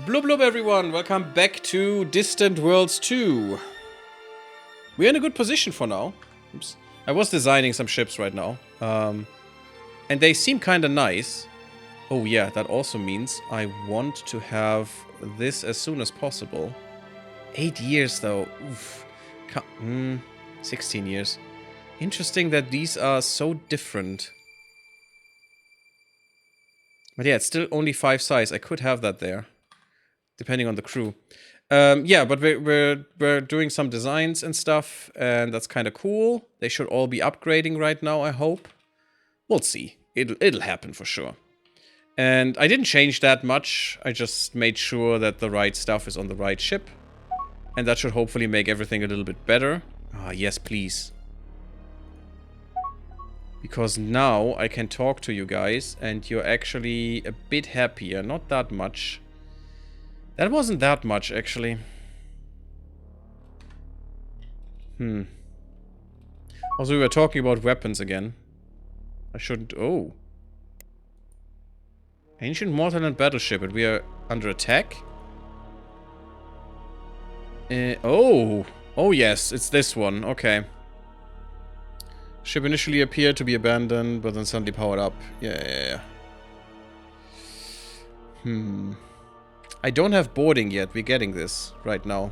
Blub blub everyone, welcome back to Distant Worlds 2. We're in a good position for now. Oops. I was designing some ships right now. And they seem kinda nice. Oh yeah, that also means I want to have this as soon as possible. 8 years though. Oof. 16 years. Interesting that these are so different. But yeah, it's still only 5 size. I could have that there. Depending on the crew. Yeah, but we're doing some designs and stuff, and that's kind of cool. They should all be upgrading right now, I hope. We'll see. It'll happen for sure. And I didn't change that much. I just made sure that the right stuff is on the right ship. And that should hopefully make everything a little bit better. Ah, yes, please. Because now I can talk to you guys, and you're actually a bit happier. Not that much. That wasn't that much, actually. Also, we were talking about weapons again. I shouldn't... Oh. Ancient Mortal Battleship, and we are under attack? Oh! Oh, yes, it's this one. Okay. Ship initially appeared to be abandoned, but then suddenly powered up. Yeah. I don't have boarding yet. We're getting this right now.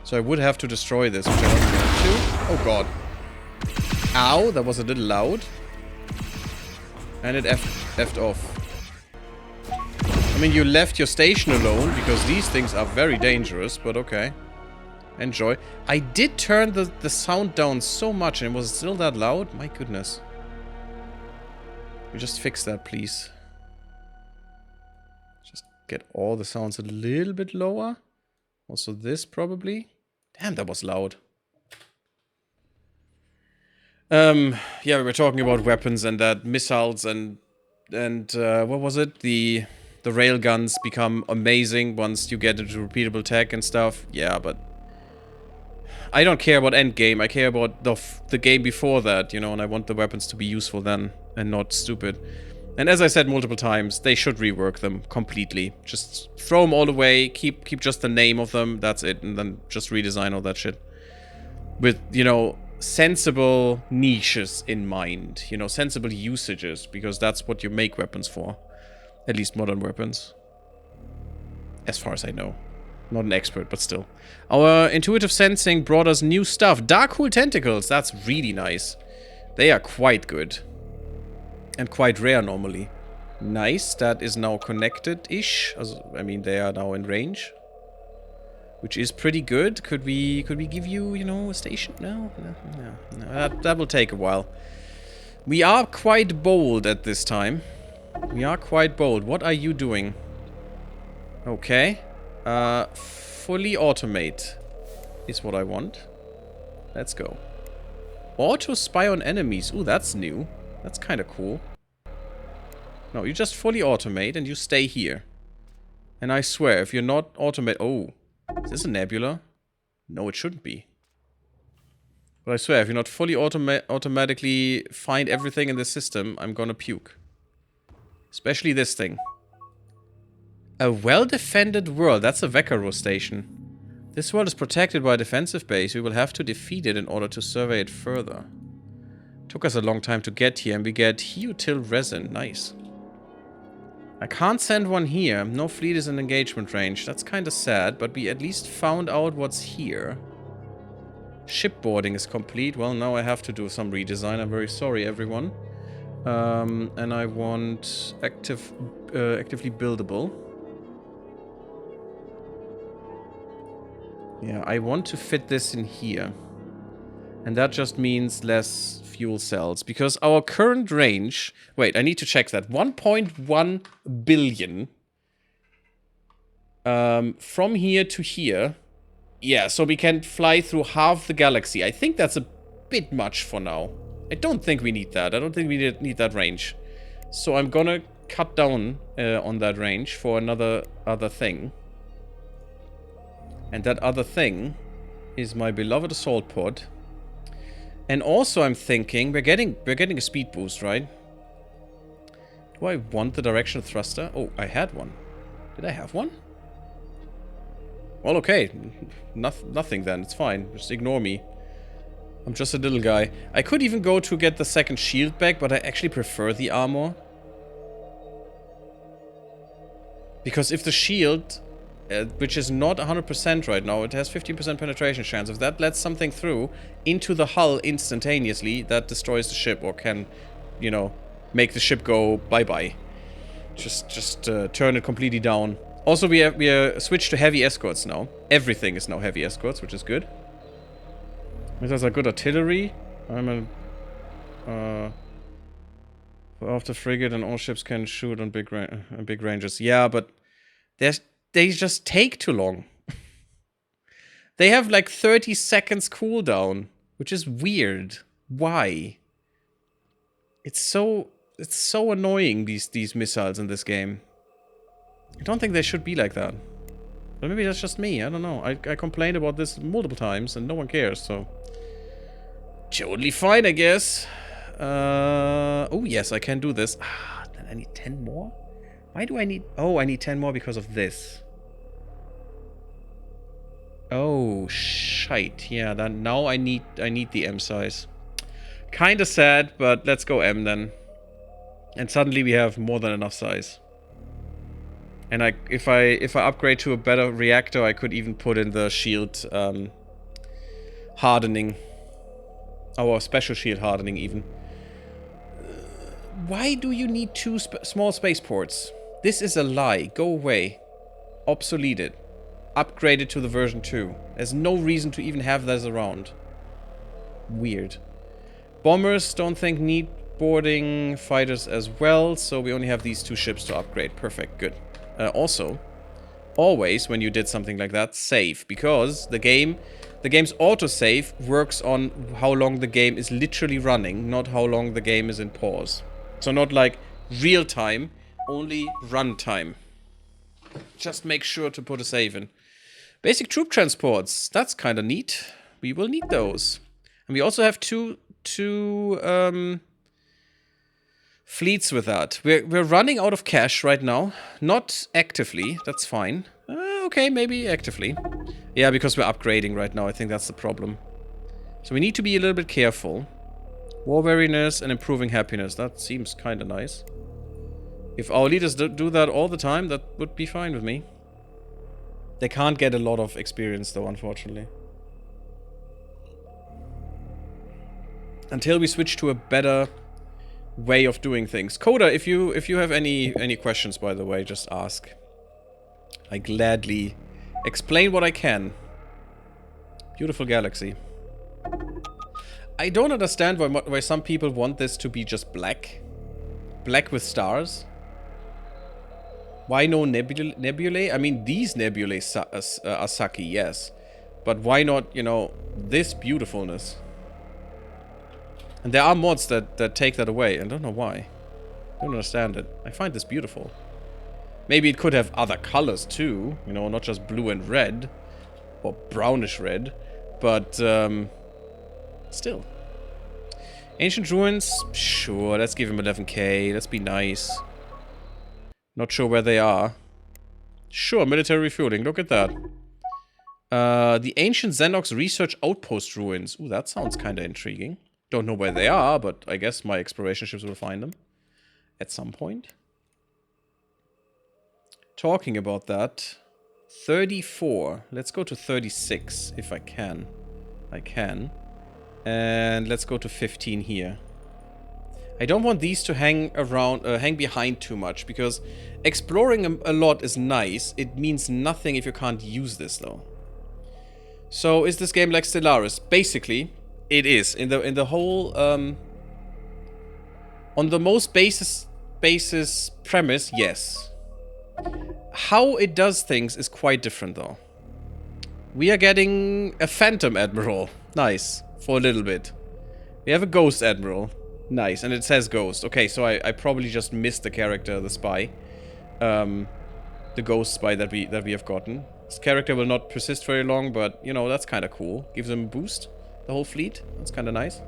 So I would have to destroy this, which I don't want to. Oh god. Ow, that was a little loud. And it effed off. I mean, you left your station alone, because these things are very dangerous, but okay. Enjoy. I did turn the sound down so much, and it was still that loud? My goodness. We just fix that, please. Get all the sounds a little bit lower. Also this, probably. Damn, that was loud. Yeah, we were talking about weapons and that missiles and what was it? The railguns become amazing once you get into repeatable tech and stuff. Yeah, but I don't care about endgame. I care about the game before that, you know, and I want the weapons to be useful then and not stupid. And as I said multiple times, they should rework them completely. Just throw them all away, keep just the name of them, that's it, and then just redesign all that shit. With, you know, sensible niches in mind. You know, sensible usages, because that's what you make weapons for. At least modern weapons. As far as I know. Not an expert, but still. Our intuitive sensing brought us new stuff. Dark-Hole Tentacles, that's really nice. They are quite good. And quite rare normally. Nice, that is now connected-ish. I mean, they are now in range. Which is pretty good. Could we give you, you know, a station? No. That will take a while. We are quite bold at this time. We are quite bold. What are you doing? Okay. Fully automate is what I want. Let's go. Auto spy on enemies. Ooh, that's new. That's kind of cool. No, you just fully automate and you stay here. And I swear, if you're not automate... Oh, is this a nebula? No, it shouldn't be. But I swear, if you're not fully automatically find everything in the system, I'm gonna puke. Especially this thing. A well-defended world. That's a Wekkarus station. This world is protected by a defensive base. We will have to defeat it in order to survey it further. Took us a long time to get here, and we get Heotil resin. Nice. I can't send one here. No fleet is in engagement range. That's kind of sad, but we at least found out what's here. Shipboarding is complete. Well, now I have to do some redesign. I'm very sorry, everyone. And I want actively buildable. Yeah, I want to fit this in here. And that just means less fuel cells. Because our current range... Wait, I need to check that. 1.1 billion. From here to here. Yeah, so we can fly through half the galaxy. I think that's a bit much for now. I don't think we need that. I don't think we need that range. So I'm gonna cut down on that range for other thing. And that other thing is my beloved assault pod. And also I'm thinking, we're getting a speed boost, right? Do I want the directional thruster? Oh, I had one. Did I have one? Well, okay. Nothing then. It's fine. Just ignore me. I'm just a little guy. I could even go to get the second shield back, but I actually prefer the armor. Because if the shield, which is not 100% right now, it has 15% penetration chance. If that lets something through into the hull instantaneously, that destroys the ship or can, you know, make the ship go bye-bye. Just turn it completely down. Also, we are switched to heavy escorts now. Everything is now heavy escorts, which is good. There's a good artillery. I'm a after frigate and all ships can shoot on big ranges. Yeah, but they just take too long. They have like 30 seconds cooldown, which is weird. Why? It's so annoying, these missiles in this game. I don't think they should be like that. But maybe that's just me, I don't know. I complained about this multiple times and no one cares, so... Totally fine, I guess. Oh, yes, I can do this. Ah, then I need 10 more? Why do I need... Oh, I need 10 more because of this. Oh, shite. Yeah, then now I need the M size. Kinda sad, but let's go M then. And suddenly we have more than enough size. And if I upgrade to a better reactor, I could even put in the shield hardening. Our special shield hardening even. Why do you need two small spaceports? This is a lie. Go away. Obsolete it. Upgrade it to the version 2. There's no reason to even have this around. Weird. Bombers don't think need boarding, fighters as well, so we only have these two ships to upgrade. Perfect, good. Also, always when you did something like that, save, because the game's autosave works on how long the game is literally running, not how long the game is in pause. So not like real time, only run time. Just make sure to put a save in. Basic troop transports, that's kind of neat. We will need those. And we also have two fleets with that. We're running out of cash right now. Not actively, that's fine. Okay, maybe actively. Yeah, because we're upgrading right now. I think that's the problem. So we need to be a little bit careful. War weariness and improving happiness. That seems kind of nice. If our leaders do that all the time, that would be fine with me. They can't get a lot of experience though, unfortunately. Until we switch to a better way of doing things. Coda, if you have any questions, by the way, just ask. I gladly explain what I can. Beautiful galaxy. I don't understand why some people want this to be just black. Black with stars. Why no nebulae? I mean, these nebulae are sucky, yes. But why not, you know, this beautifulness? And there are mods that take that away. I don't know why. I don't understand it. I find this beautiful. Maybe it could have other colors too. You know, not just blue and red. Or brownish red. But, still. Ancient ruins? Sure, let's give him 11k. Let's be nice. Not sure where they are. Sure, military refueling. Look at that. The ancient Xenox research outpost ruins. Ooh, that sounds kind of intriguing. Don't know where they are, but I guess my exploration ships will find them. At some point. Talking about that. 34. Let's go to 36, if I can. I can. And let's go to 15 here. I don't want these to hang around, hang behind too much, because exploring a lot is nice. It means nothing if you can't use this, though. So, is this game like Stellaris? Basically, it is. In the whole, on the most basis premise, yes. How it does things is quite different, though. We are getting a Phantom Admiral. Nice. For a little bit. We have a Ghost Admiral. Nice. And it says Ghost. Okay, so I probably just missed the character, the spy. The Ghost spy that we have gotten. This character will not persist very long, but, you know, that's kind of cool. Gives them a boost. The whole fleet. That's kind of nice.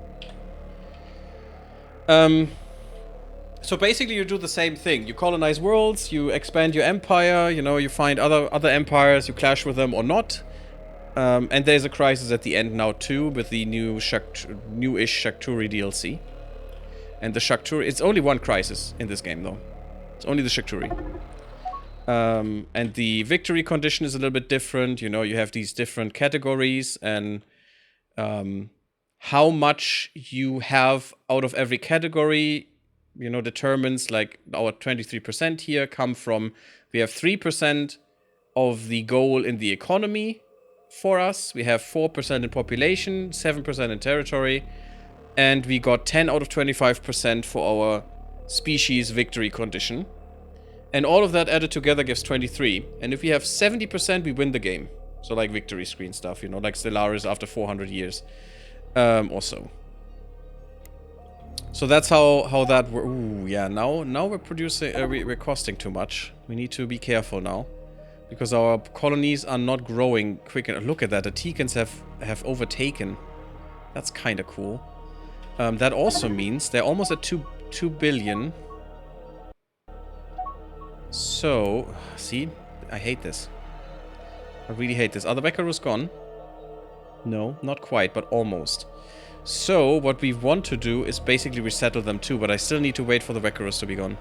So basically you do the same thing. You colonize worlds, you expand your empire, you know, you find other empires, you clash with them or not. And there's a crisis at the end now too, with the newish Shakturi DLC. And the Shakturi, it's only one crisis in this game though. It's only the Shakturi. And the victory condition is a little bit different. You know, you have these different categories, and how much you have out of every category, you know, determines, like, our 23% here come from, we have 3% of the goal in the economy for us. We have 4% in population, 7% in territory, and we got 10 out of 25% for our species victory condition. And all of that added together gives 23. And if we have 70%, we win the game. So like victory screen stuff, you know, like Stellaris after 400 years. Or so. So that's how that... Ooh, yeah, now we're producing... we're costing too much. We need to be careful now. Because our colonies are not growing quick enough. Look at that, the Teekans have overtaken. That's kind of cool. That also means they're almost at 2 billion. So, see? I hate this. I really hate this. Are the Wekkarus gone? No, not quite, but almost. So, what we want to do is basically resettle them too, but I still need to wait for the Wekkarus to be gone.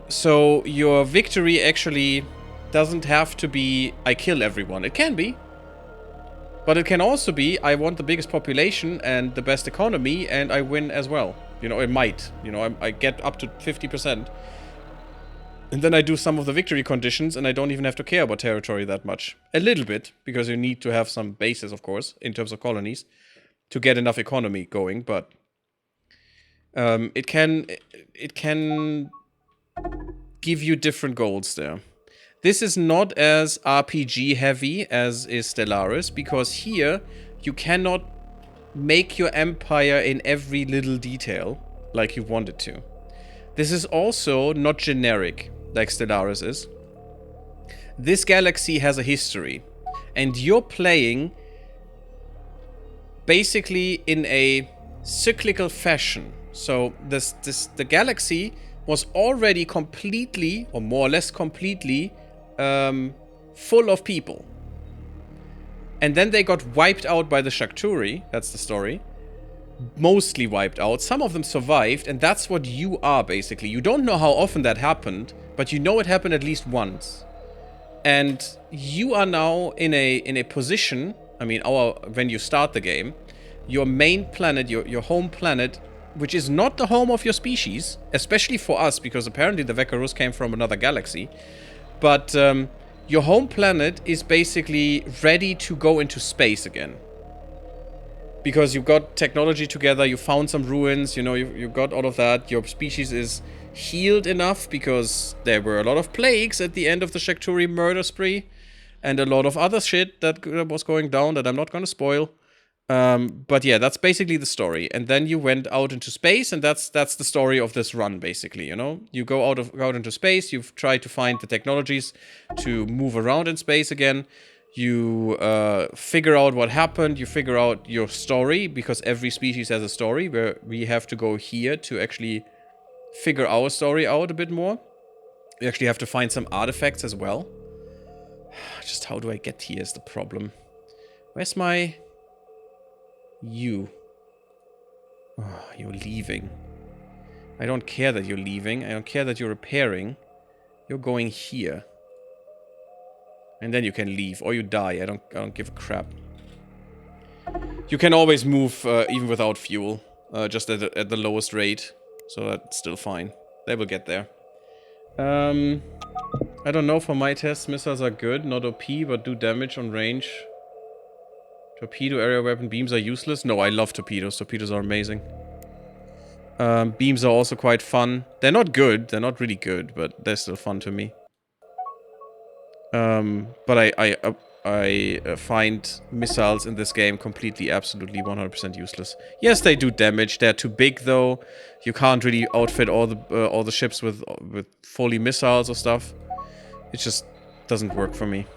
So your victory actually doesn't have to be, I kill everyone. It can be. But it can also be, I want the biggest population and the best economy, and I win as well. You know, it might. You know, I get up to 50%. And then I do some of the victory conditions, and I don't even have to care about territory that much. A little bit, because you need to have some bases, of course, in terms of colonies, to get enough economy going, but... It can give you different goals there. This is not as RPG heavy as is Stellaris, because here you cannot make your empire in every little detail like you want it to. This is also not generic like Stellaris is. This galaxy has a history, and you're playing basically in a cyclical fashion. So the galaxy was already completely, or more or less completely, full of people. And then they got wiped out by the Shakturi. That's the story. Mostly wiped out. Some of them survived, and that's what you are, basically. You don't know how often that happened, but you know it happened at least once. And you are now in a position, I mean, when you start the game, your main planet, your home planet, which is not the home of your species, especially for us, because apparently the Wekkarus came from another galaxy, but your home planet is basically ready to go into space again. Because you got technology together, you found some ruins, you know, you got all of that, your species is healed enough, because there were a lot of plagues at the end of the Shakturi murder spree, and a lot of other shit that was going down that I'm not gonna spoil. But yeah, that's basically the story. And then you went out into space, and that's the story of this run, basically, you know? You go out into space, you've tried to find the technologies to move around in space again. You figure out what happened, you figure out your story, because every species has a story, where we have to go here to actually figure our story out a bit more. We actually have to find some artifacts as well. Just how do I get here is the problem. Where's my... You. Oh, you're leaving. I don't care that you're leaving. I don't care that you're repairing. You're going here. And then you can leave. Or you die. I don't give a crap. You can always move even without fuel. Just at the lowest rate. So that's still fine. They will get there. I don't know, for my tests, missiles are good. Not OP, but do damage on range. Torpedo area weapon beams are useless. No, I love torpedoes. Torpedoes are amazing. Beams are also quite fun. They're not good. They're not really good, but they're still fun to me. But I find missiles in this game completely, absolutely 100% useless. Yes, they do damage. They're too big, though. You can't really outfit all the ships with fully missiles or stuff. It just doesn't work for me.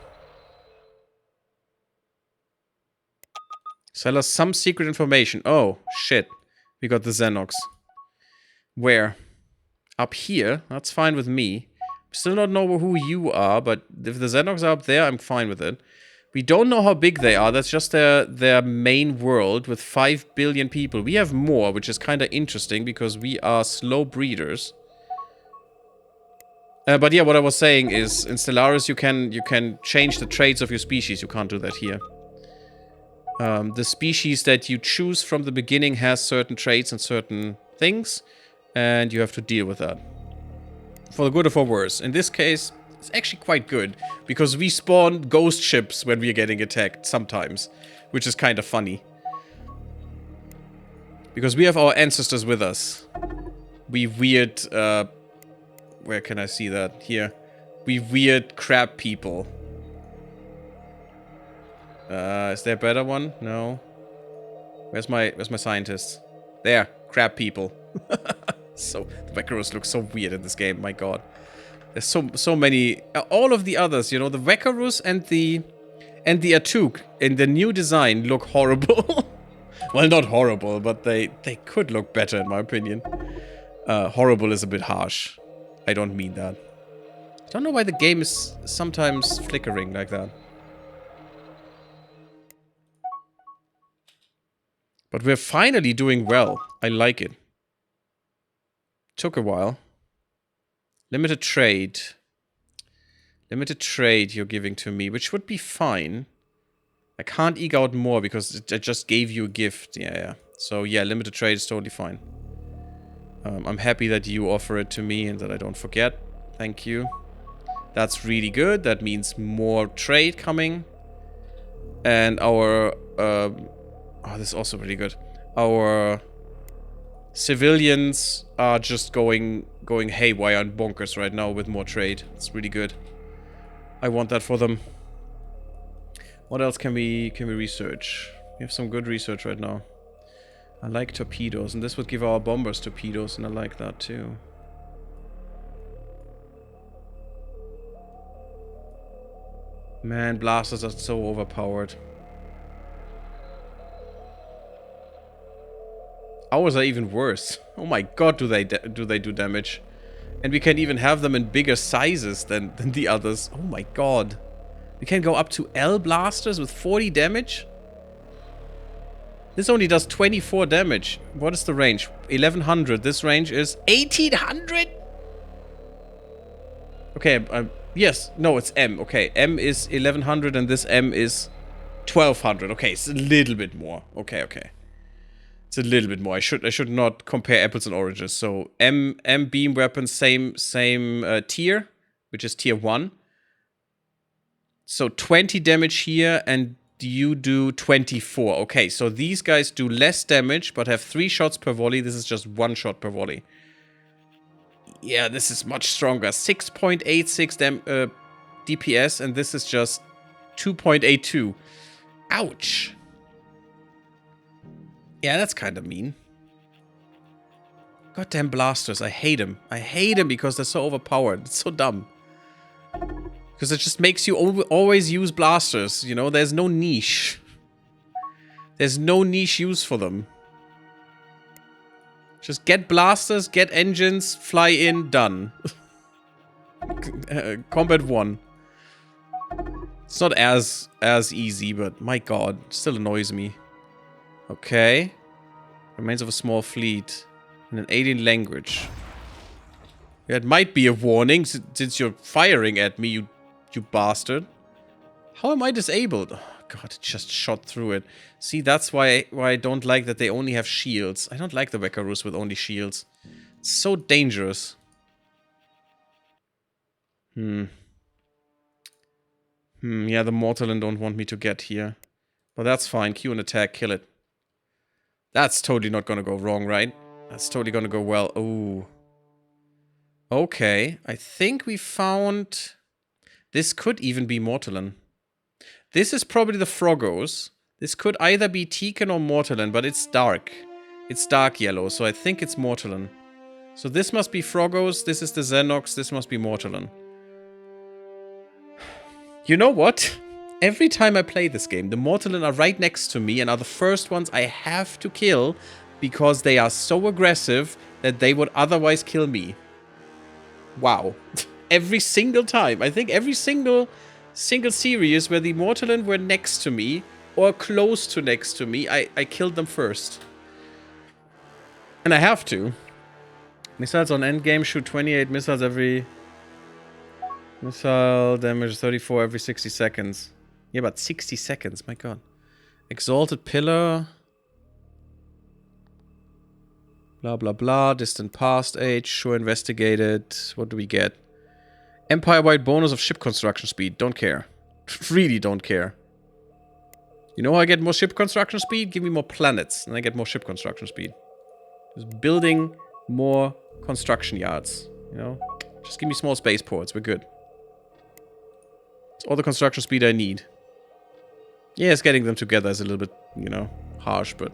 Sell us some secret information. Oh, shit. We got the Xenox. Where? Up here? That's fine with me. Still not know who you are, but if the Xenox are up there, I'm fine with it. We don't know how big they are. That's just their main world with 5 billion people. We have more, which is kind of interesting because we are slow breeders. But yeah, what I was saying is, in Stellaris you can change the traits of your species. You can't do that here. The species that you choose from the beginning has certain traits and certain things, and you have to deal with that. For the good or for worse. In this case, it's actually quite good, because we spawn ghost ships when we are getting attacked sometimes, which is kind of funny. Because we have our ancestors with us. We weird, where can I see that? Here. We weird crab people. Is there a better one? No. Where's my scientist? There, crab people. So the Wekkarus looks so weird in this game, my god. There's so many. All of the others, you know, the Wekkarus and the Atuk in the new design look horrible. Well, not horrible, but they could look better in my opinion. Horrible is a bit harsh. I don't mean that. I don't know why the game is sometimes flickering like that. But we're finally doing well. I like it. Took a while. Limited trade. Limited trade you're giving to me, which would be fine. I can't eke out more because I just gave you a gift. Yeah. So yeah, limited trade is totally fine. I'm happy that you offer it to me and that I don't forget. Thank you. That's really good. That means more trade coming. And our... oh, this is also really good. Our civilians are just going haywire and bonkers right now with more trade. It's really good. I want that for them. What else can we research? We have some good research right now. I like torpedoes, and this would give our bombers torpedoes, and I like that too. Man, blasters are so overpowered. Ours are even worse. Oh my god, do they do damage. And we can even have them in bigger sizes than the others. Oh my god. We can go up to L blasters with 40 damage? This only does 24 damage. What is the range? 1100. This range is 1800? Okay, yes. No, it's M. Okay, M is 1100 and this M is 1200. Okay, it's a little bit more. Okay. It's a little bit more. I should not compare apples and oranges. So M beam weapons, same tier, which is tier 1. So 20 damage here, and you do 24. Okay, so these guys do less damage, but have 3 shots per volley. This is just 1 shot per volley. Yeah, this is much stronger. 6.86 DPS, and this is just 2.82. Ouch. Yeah, that's kind of mean. Goddamn blasters, I hate them. I hate them because they're so overpowered. It's so dumb. Because it just makes you always use blasters, you know? There's no niche. There's no niche use for them. Just get blasters, get engines, fly in, done. Combat 1. It's not as easy, but my god, it still annoys me. Okay. Remains of a small fleet. In an alien language. Yeah, it might be a warning, since you're firing at me, you bastard. How am I disabled? Oh, god, it just shot through it. See, that's why I don't like that they only have shields. I don't like the Wekkarus with only shields. It's so dangerous. Yeah, the Mortalen don't want me to get here. But that's fine. Q and attack, kill it. That's totally not gonna go wrong, right? That's totally gonna go well. Ooh. Okay, I think we found... This could even be Mortalen. This is probably the Frogos. This could either be Tekan or Mortalen, but it's dark. It's dark yellow, so I think it's Mortalen. So this must be Frogos, this is the Xenox, this must be Mortalen. You know what? Every time I play this game, the Mortalen are right next to me and are the first ones I have to kill because they are so aggressive that they would otherwise kill me. Wow. Every single time. I think every single series where the Mortalin were next to me or close to next to me, I killed them first. And I have to. Missiles on endgame shoot 28 missiles every... Missile damage 34 every 60 seconds. Yeah, but 60 seconds, my god. Exalted Pillar. Blah, blah, blah. Distant past age. Sure investigated. What do we get? Empire-wide bonus of ship construction speed. Don't care. Really don't care. You know how I get more ship construction speed? Give me more planets, and I get more ship construction speed. Just building more construction yards, you know? Just give me small spaceports. We're good. It's all the construction speed I need. Yes, getting them together is a little bit, you know, harsh, but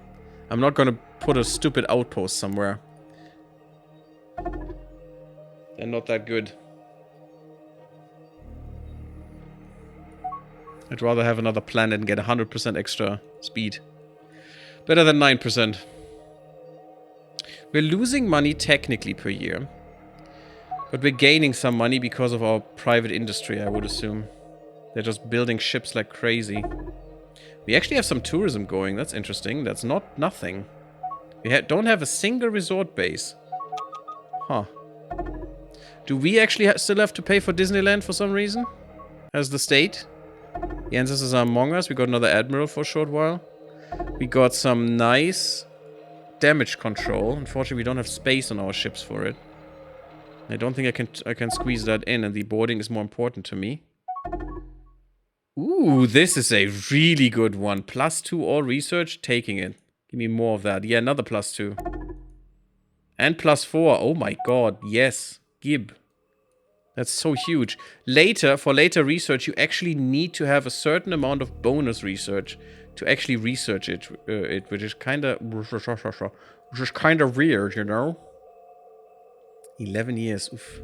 I'm not gonna put a stupid outpost somewhere. They're not that good. I'd rather have another planet and get 100% extra speed. Better than 9%. We're losing money technically per year. But we're gaining some money because of our private industry, I would assume. They're just building ships like crazy. We actually have some tourism going. That's interesting. That's not nothing. We don't have a single resort base. Huh. Do we actually still have to pay for Disneyland for some reason? As the state? The ancestors are among us. We got another admiral for a short while. We got some nice damage control. Unfortunately, we don't have space on our ships for it. I don't think I can squeeze that in, and the boarding is more important to me. Ooh, this is a really good one. +2 all research, taking it. Give me more of that. Yeah, another +2. And +4. Oh my god, yes. Gib. That's so huge. Later, for later research, you actually need to have a certain amount of bonus research to actually research it, which is kind of weird, you know? 11 years. Oof.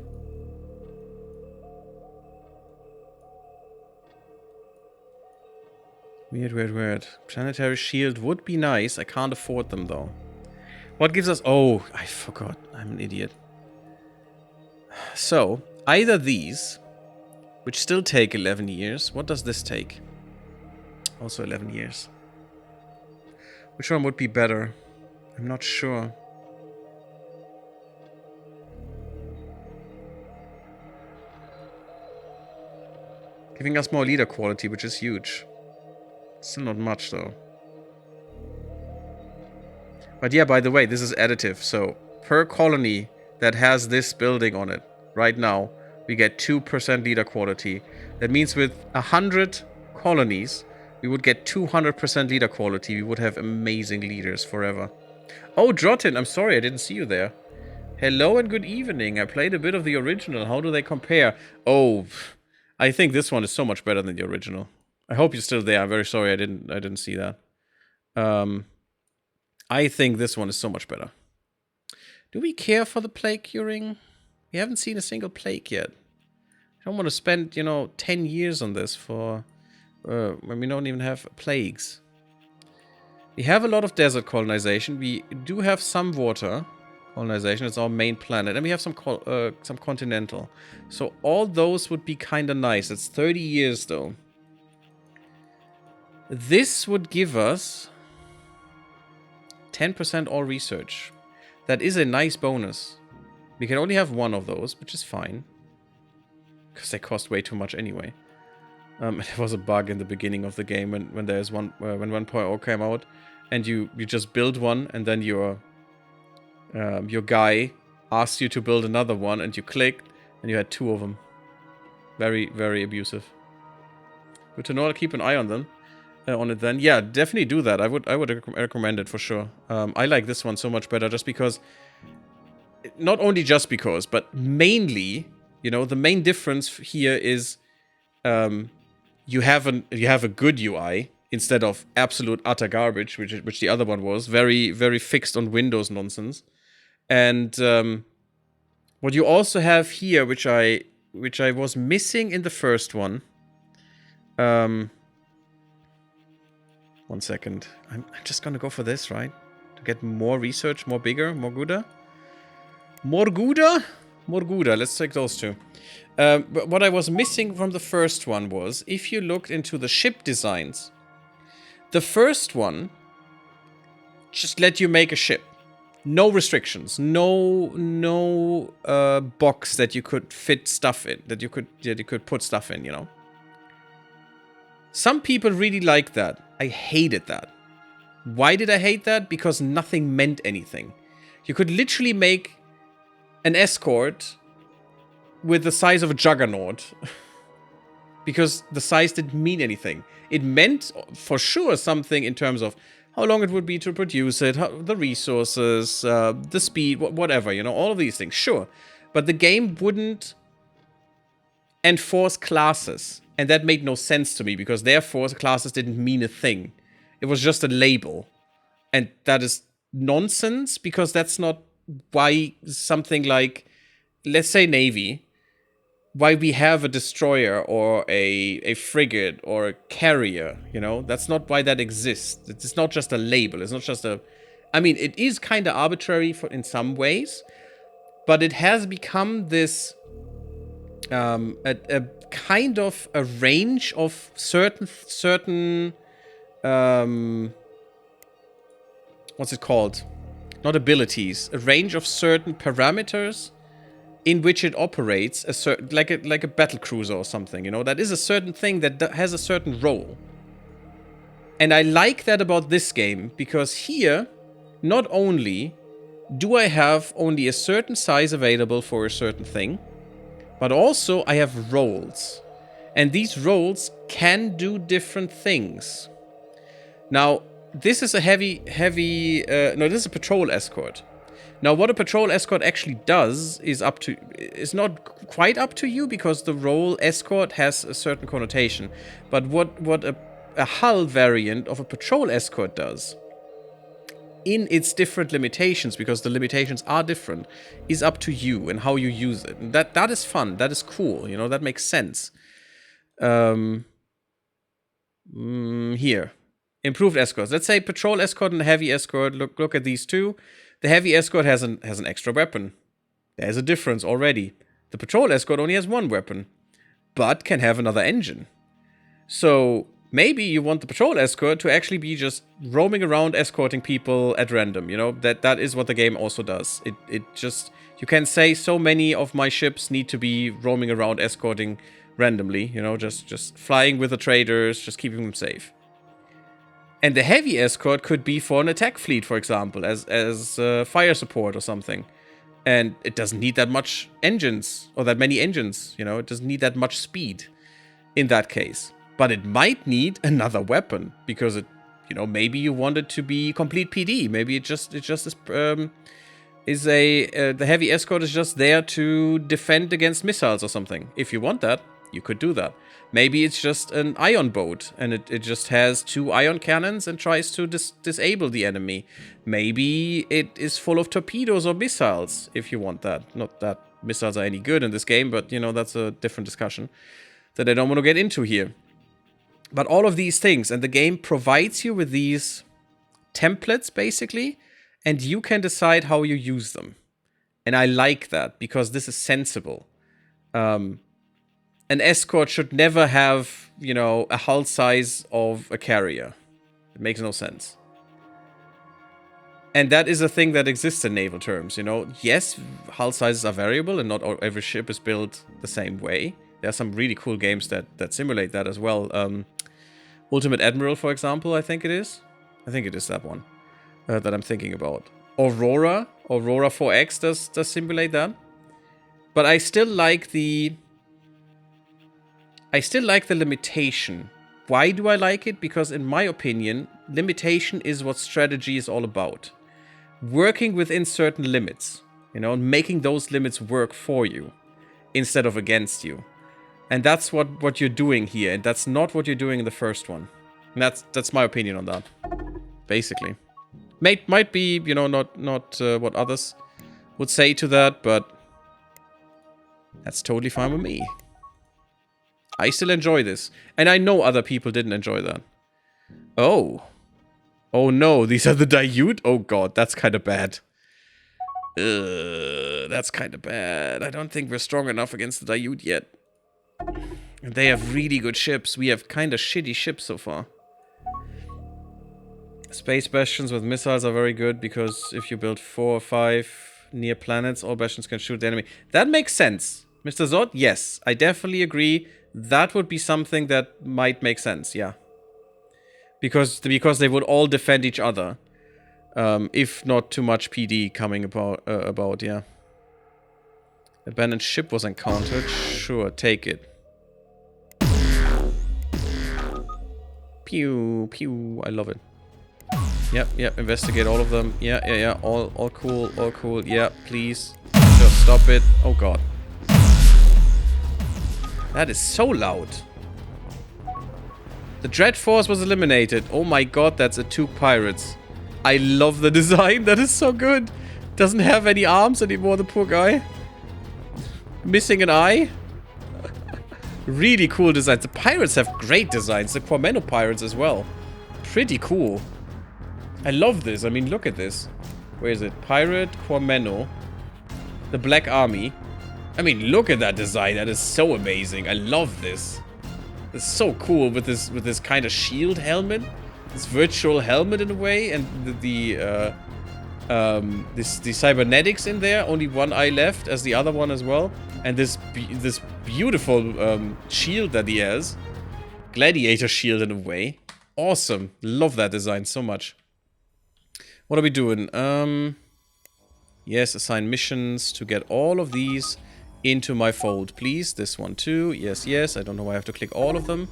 Weird. Planetary shield would be nice. I can't afford them, though. What gives us... Oh, I forgot. I'm an idiot. So, either these, which still take 11 years. What does this take? Also 11 years. Which one would be better? I'm not sure. Giving us more leader quality, which is huge. Still not much, though. But yeah, by the way, this is additive. So, per colony that has this building on it, right now, we get 2% leader quality. That means with 100 colonies, we would get 200% leader quality. We would have amazing leaders forever. Oh, Drotin, I'm sorry, I didn't see you there. Hello and good evening. I played a bit of the original. How do they compare? Oh, I think this one is so much better than the original. I hope you're still there. I'm very sorry I didn't see that. I think this one is so much better. Do we care for the plague curing? We haven't seen a single plague yet. I don't want to spend, you know, 10 years on this for when we don't even have plagues. We have a lot of desert colonization. We do have some water colonization. It's our main planet. And we have some continental. So all those would be kind of nice. It's 30 years, though. This would give us 10% all research. That is a nice bonus. We can only have one of those, which is fine. Because they cost way too much anyway. There was a bug in the beginning of the game when there's one when 1.0 came out, and you just build one, and then your guy asked you to build another one, and you clicked, and you had 2 of them. Very, very abusive. Good to know. I'll keep an eye on them. On it then. Yeah, definitely do that. I would recommend it for sure. I like this one so much better just because... Not only just because, but mainly, you know, the main difference here is you have a good UI instead of absolute utter garbage, which the other one was. Very, very fixed on Windows nonsense. And what you also have here, which I was missing in the first one. 1 second. I'm just gonna go for this, right? Get more research, more bigger, more gooder. More gooder? More gooder. Let's take those two. But what I was missing from the first one was, if you looked into the ship designs, the first one just let you make a ship. No restrictions. No box that you could fit stuff in. That you could put stuff in, you know. Some people really like that. I hated that. Why did I hate that? Because nothing meant anything. You could literally make an escort with the size of a juggernaut. Because the size didn't mean anything. It meant, for sure, something in terms of how long it would be to produce it, the resources, the speed, whatever, you know, all of these things, sure. But the game wouldn't enforce classes. And that made no sense to me, because therefore classes didn't mean a thing. It was just a label. And that is nonsense, because that's not why something like, let's say Navy, why we have a destroyer or a frigate or a carrier, you know? That's not why that exists. It's not just a label. It's not just a... I mean, it is kind of arbitrary in some ways, but it has become this... a kind of a range of certain what's it called? Not abilities. A range of certain parameters in which it operates, a certain, like a battle cruiser or something, you know? That is a certain thing that has a certain role. And I like that about this game, because here, not only do I have only a certain size available for a certain thing, but also I have roles. And these roles can do different things. Now, this is a no, this is a patrol escort. Now, what a patrol escort actually does is not quite up to you, because the role escort has a certain connotation. But what a hull variant of a patrol escort does, in its different limitations, because the limitations are different, is up to you and how you use it. And that is fun. That is cool. You know, that makes sense. Here. Improved escorts. Let's say patrol escort and heavy escort. Look at these two. The heavy escort has an extra weapon. There's a difference already. The patrol escort only has one weapon, but can have another engine. So maybe you want the patrol escort to actually be just roaming around escorting people at random. You know, that is what the game also does. It just, you can say so many of my ships need to be roaming around escorting randomly. You know, just flying with the traders, just keeping them safe. And the heavy escort could be for an attack fleet, for example, as fire support or something. And it doesn't need that much engines, or that many engines, you know, it doesn't need that much speed in that case. But it might need another weapon, because it, you know, maybe you want it to be complete PD. Maybe it just the heavy escort is just there to defend against missiles or something. If you want that, you could do that. Maybe it's just an ion boat, and it just has 2 ion cannons and tries to disable the enemy. Maybe it is full of torpedoes or missiles, if you want that. Not that missiles are any good in this game, but, you know, that's a different discussion that I don't want to get into here. But all of these things, and the game provides you with these templates, basically, and you can decide how you use them. And I like that, because this is sensible. An escort should never have, you know, a hull size of a carrier. It makes no sense. And that is a thing that exists in naval terms, you know. Yes, hull sizes are variable, and not every ship is built the same way. There are some really cool games that simulate that as well. Ultimate Admiral, for example, I think it is. I think it is that one that I'm thinking about. Aurora 4X does simulate that. But I still like the limitation. Why do I like it? Because in my opinion, limitation is what strategy is all about. Working within certain limits, you know, making those limits work for you instead of against you. And that's what you're doing here, and that's not what you're doing in the first one. And that's my opinion on that, basically. Might be, you know, not what others would say to that, but that's totally fine with me. I still enjoy this. And I know other people didn't enjoy that. Oh. Oh no, these are the dilute? Oh god, that's kind of bad. That's kind of bad. I don't think we're strong enough against the dilute yet. And they have really good ships. We have kind of shitty ships so far. Space bastions with missiles are very good because if you build 4 or 5 near planets, all bastions can shoot the enemy. That makes sense. Mr. Zod, yes. I definitely agree. That would be something that might make sense, yeah. Because they would all defend each other. If not too much PD coming about, yeah. Abandoned ship was encountered. Sure, take it. Pew, pew. I love it. Yep, investigate all of them. Yeah. All cool. Yeah, please. Just stop it. Oh god. That is so loud. The Dread Force was eliminated. Oh my god, that's a 2 pirates. I love the design. That is so good. Doesn't have any arms anymore, the poor guy. Missing an eye. Really cool designs. The pirates have great designs. The Quameno pirates as well. Pretty cool. I love this. I mean, look at this. Where is it? Pirate Quameno. The Black Army. I mean, look at that design. That is so amazing. I love this. It's so cool with this kind of shield helmet. This virtual helmet in a way. And the cybernetics in there. Only one eye left as the other one as well. And this beautiful shield that he has. Gladiator shield in a way. Awesome. Love that design so much. What are we doing? Yes, assign missions to get all of these into my fold, please. This one too. Yes. I don't know why I have to click all of them.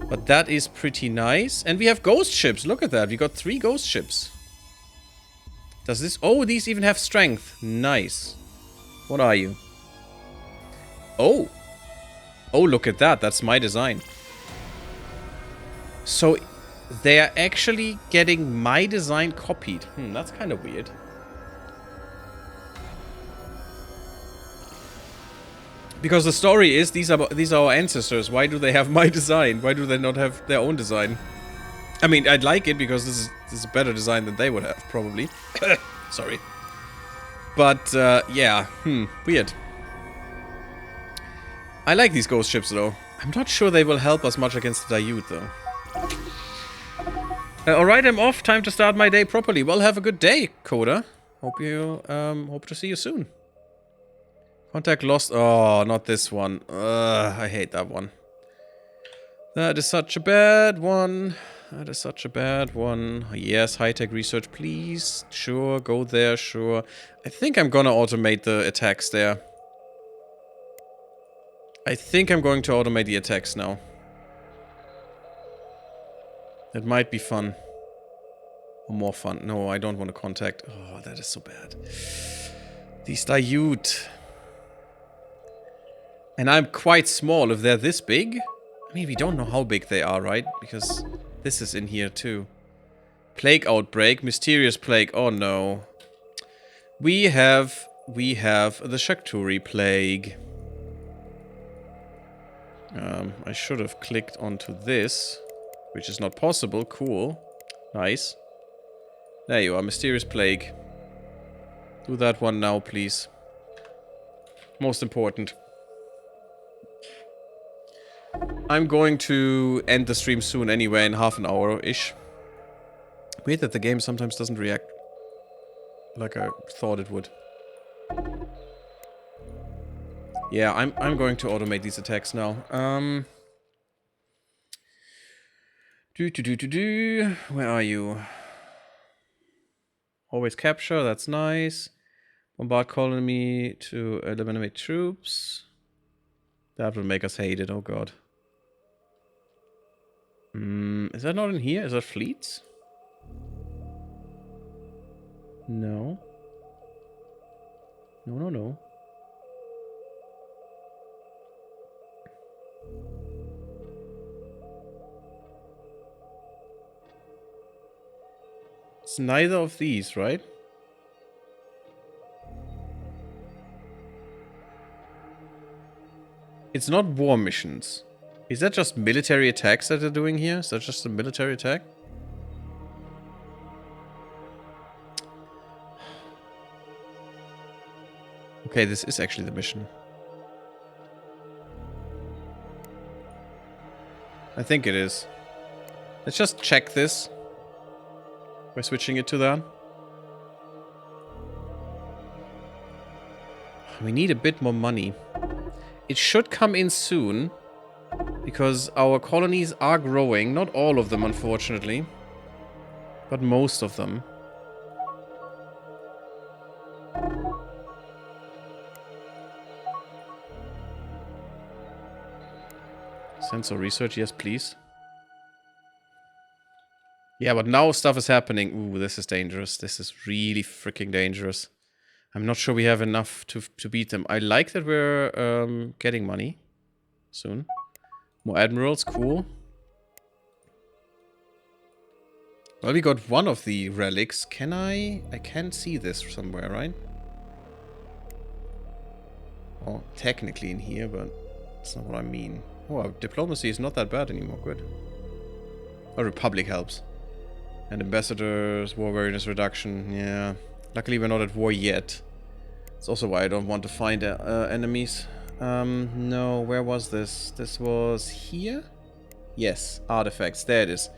But that is pretty nice. And we have ghost ships. Look at that. We got 3 ghost ships. Does this... Oh, these even have strength. Nice. What are you? Oh. Oh, look at that. That's my design. So... they are actually getting my design copied. That's kind of weird. Because the story is, these are our ancestors. Why do they have my design? Why do they not have their own design? I mean, I'd like it because this is a better design than they would have, probably. Sorry. But, yeah. Weird. I like these ghost ships, though. I'm not sure they will help us much against the dilute, though. Alright, I'm off. Time to start my day properly. Well, have a good day, Coda. Hope to see you soon. Contact lost. Oh, not this one. I hate that one. That is such a bad one. That is such a bad one. Yes, high-tech research, please. Sure, go there, sure. I think I'm gonna automate the attacks there. I think I'm going to automate the attacks now. It might be fun. Or more fun. No, I don't want to contact. Oh, that is so bad. These dilute. And I'm quite small if they're this big. I mean, we don't know how big they are, right? Because this is in here too. Plague outbreak. Mysterious plague. Oh no. We have the Shakturi plague. I should have clicked onto this. Which is not possible. Cool. Nice. There you are. Mysterious plague. Do that one now, please. Most important. I'm going to end the stream soon anyway, in half an hour-ish. Weird that the game sometimes doesn't react like I thought it would. Yeah, I'm going to automate these attacks now. Where are you? Always capture, that's nice. Bombard colony to eliminate troops. That will make us hate it, oh god. Is that not in here? Is that fleets? No. No. It's neither of these, right? It's not war missions. Is that just military attacks that they're doing here? Is that just a military attack? Okay, this is actually the mission. I think it is. Let's just check this by switching it to that. We need a bit more money. It should come in soon, because our colonies are growing. Not all of them, unfortunately, but most of them. Sensor research, yes, please. Yeah, but now stuff is happening. Ooh, this is dangerous. This is really freaking dangerous. I'm not sure we have enough to beat them. I like that we're getting money soon. More admirals, cool. Well, we got one of the relics. Can I can't see this somewhere, right? Oh, technically in here, but that's not what I mean. Oh, our diplomacy is not that bad anymore. Good. Oh, Republic helps. And ambassadors, war weariness reduction. Yeah. Luckily, we're not at war yet. That's also why I don't want to find enemies. No, where was this? This was here? Yes, artifacts. There it is.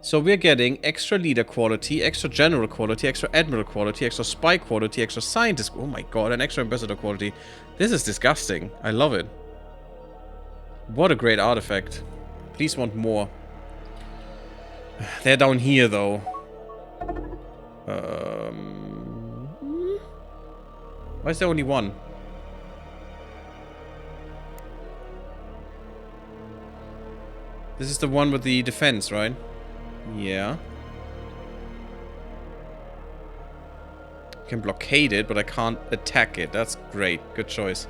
So we're getting extra leader quality, extra general quality, extra admiral quality, extra spy quality, extra scientist... Oh my god, and extra ambassador quality. This is disgusting. I love it. What a great artifact. Please want more. They're down here, though. Why is there only one? This is the one with the defense, right? Yeah. I can blockade it, but I can't attack it. That's great. Good choice.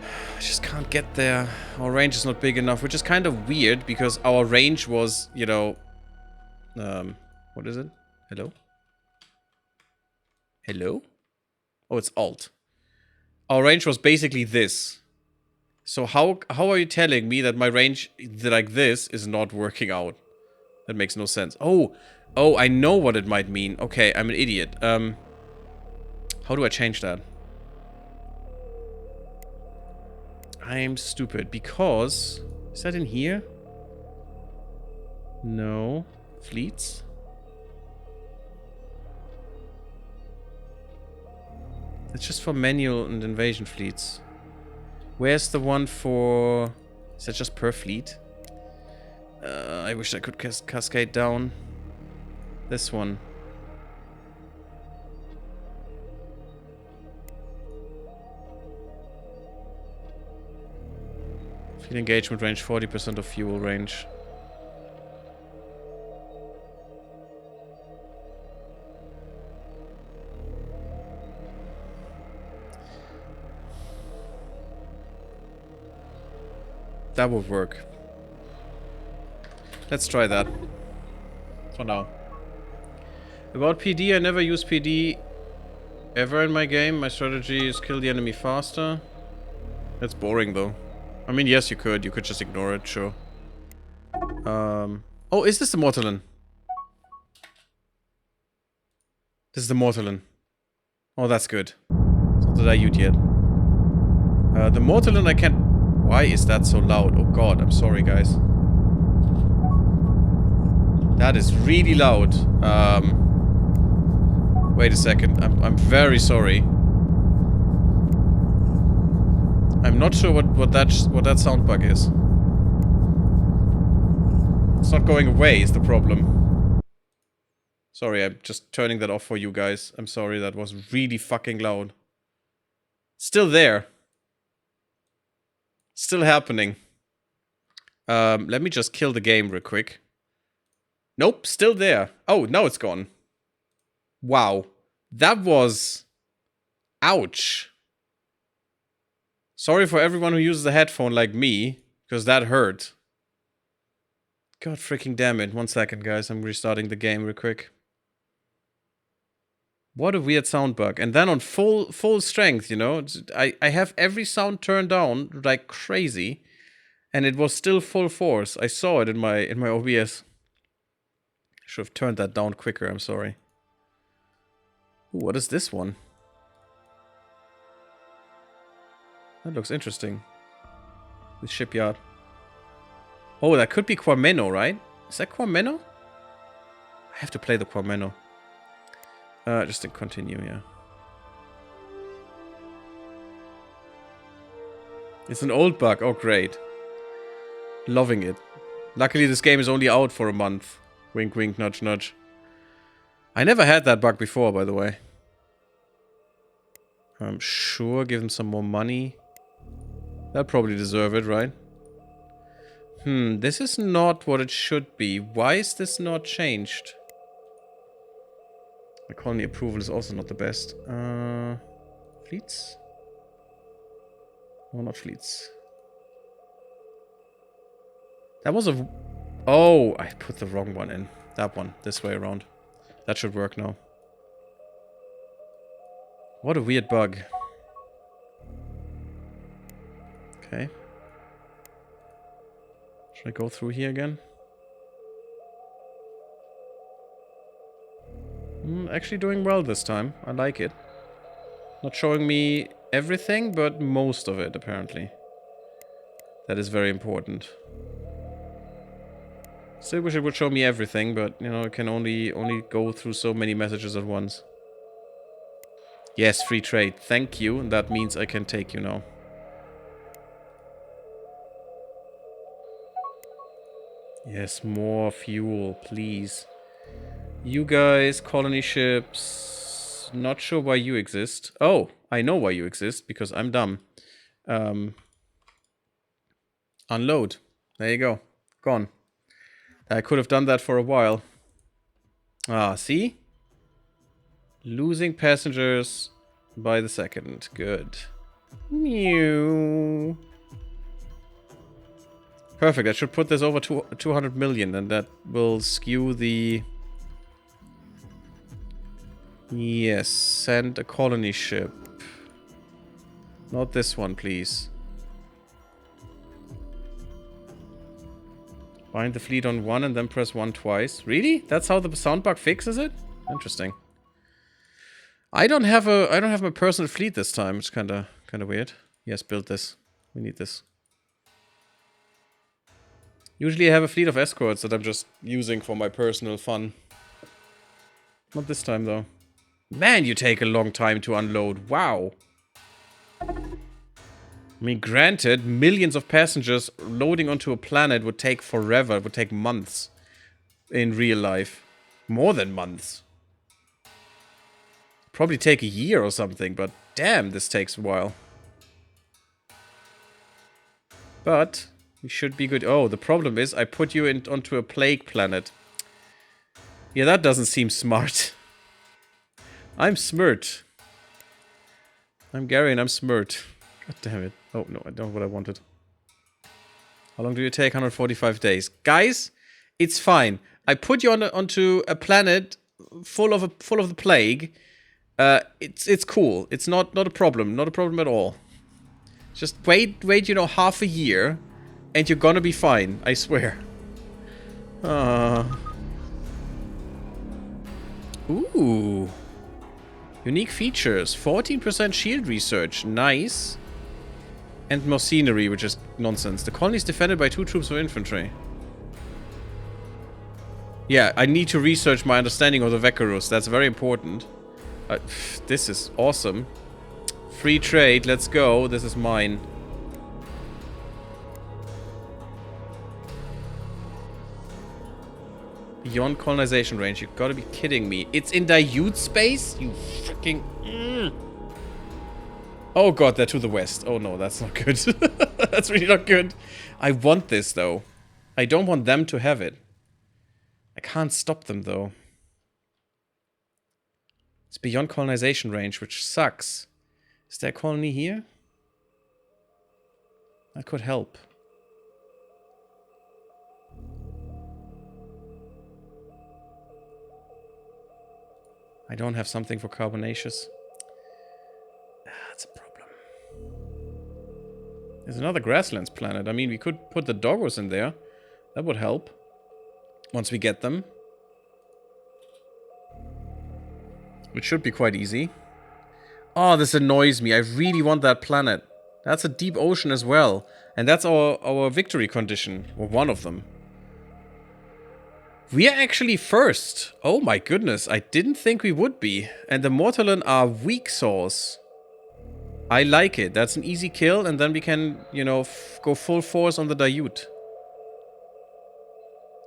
I just can't get there. Our range is not big enough, which is kind of weird because our range was, you know... what is it? Hello? Hello? Oh, it's Alt. Our range was basically this. So how are you telling me that my range like this is not working out? That makes no sense. Oh, I know what it might mean. Okay, I'm an idiot. How do I change that? I'm stupid because... Is that in here? No. Fleets? It's just for manual and invasion fleets. Where's the one for... Is that just per fleet? I wish I could cascade down. This one. Fleet engagement range, 40% of fuel range. That would work. Let's try that. For now. About PD, I never use PD ever in my game. My strategy is kill the enemy faster. That's boring though. I mean, yes, you could. You could just ignore it, sure. Oh, is this the Mortalin? This is the Mortalin. Oh, that's good. So did I ute yet? The Mortalin I can't... Why is that so loud? Oh god, I'm sorry, guys. That is really loud. Wait a second. I'm very sorry. I'm not sure what that sound bug is. It's not going away is the problem. Sorry, I'm just turning that off for you guys. I'm sorry, that was really fucking loud. Still there. Still happening. Let me just kill the game real quick. Nope, still there. Oh, now it's gone. Wow. That was... Ouch. Sorry for everyone who uses a headphone like me, because that hurt. God freaking damn it. 1 second, guys. I'm restarting the game real quick. What a weird sound bug. And then on full strength, you know. I have every sound turned down like crazy. And it was still full force. I saw it in my OBS. Should have turned that down quicker, I'm sorry. Ooh, what is this one? That looks interesting. The shipyard. Oh, that could be Quameno, right? Is that Quameno? I have to play the Quameno. Just to continue, yeah. It's an old bug. Oh, great. Loving it. Luckily, this game is only out for a month. Wink, wink, nudge, nudge. I never had that bug before, by the way. I'm sure, give them some more money. They'll probably deserve it, right? This is not what it should be. Why is this not changed? The colony approval is also not the best. Fleets? No, not fleets. That was a... Oh, I put the wrong one in. That one, this way around. That should work now. What a weird bug. Okay. Should I go through here again? Actually doing well this time. I like it. Not showing me everything, but most of it, apparently. That is very important. Still wish it would show me everything, but, you know, it can only go through so many messages at once. Yes, free trade. Thank you. And that means I can take you now. Yes, more fuel, please. You guys, colony ships. Not sure why you exist. Oh, I know why you exist, because I'm dumb. Unload. There you go. Gone. I could have done that for a while. Ah, see? Losing passengers by the second. Good. Mew. Perfect. I should put this over 200 million, and that will skew the... Yes, send a colony ship. Not this one, please. Bind the fleet on 1 and then press 1 twice. Really? That's how the sound bug fixes it? Interesting. I don't have my personal fleet this time. It's kinda weird. Yes, build this. We need this. Usually I have a fleet of escorts that I'm just using for my personal fun. Not this time though. Man, you take a long time to unload. Wow. I mean, granted, millions of passengers loading onto a planet would take forever. It would take months. In real life. More than months. Probably take a year or something, but damn, this takes a while. But we should be good. Oh, the problem is I put you onto a plague planet. Yeah, that doesn't seem smart. I'm smart. I'm Gary and I'm smart. God damn it. Oh, no, I don't know what I wanted. How long do you take? 145 days. Guys, it's fine. I put you onto a planet full of the plague. It's cool. It's not a problem. Not a problem at all. Just wait, you know, half a year, and you're gonna be fine. I swear. Ooh. Unique features. 14% shield research. Nice. And more scenery, which is nonsense. The colony is defended by 2 troops of infantry. Yeah, I need to research my understanding of the Wekkarus. That's very important. This is awesome. Free trade, let's go. This is mine. Beyond colonization range. You gotta be kidding me. It's in dilute space? You freaking... Oh god, they're to the west. Oh no, that's not good. That's really not good. I want this, though. I don't want them to have it. I can't stop them, though. It's beyond colonization range, which sucks. Is there a colony here? That could help. I don't have something for carbonaceous. That's a problem. There's another grasslands planet. I mean, we could put the doggos in there. That would help. Once we get them. Which should be quite easy. Oh, this annoys me. I really want that planet. That's a deep ocean as well. And that's our victory condition. Or one of them. We are actually first. Oh my goodness. I didn't think we would be. And the Mortalen are weak sauce. I like it. That's an easy kill. And then we can, you know, go full force on the Daiute.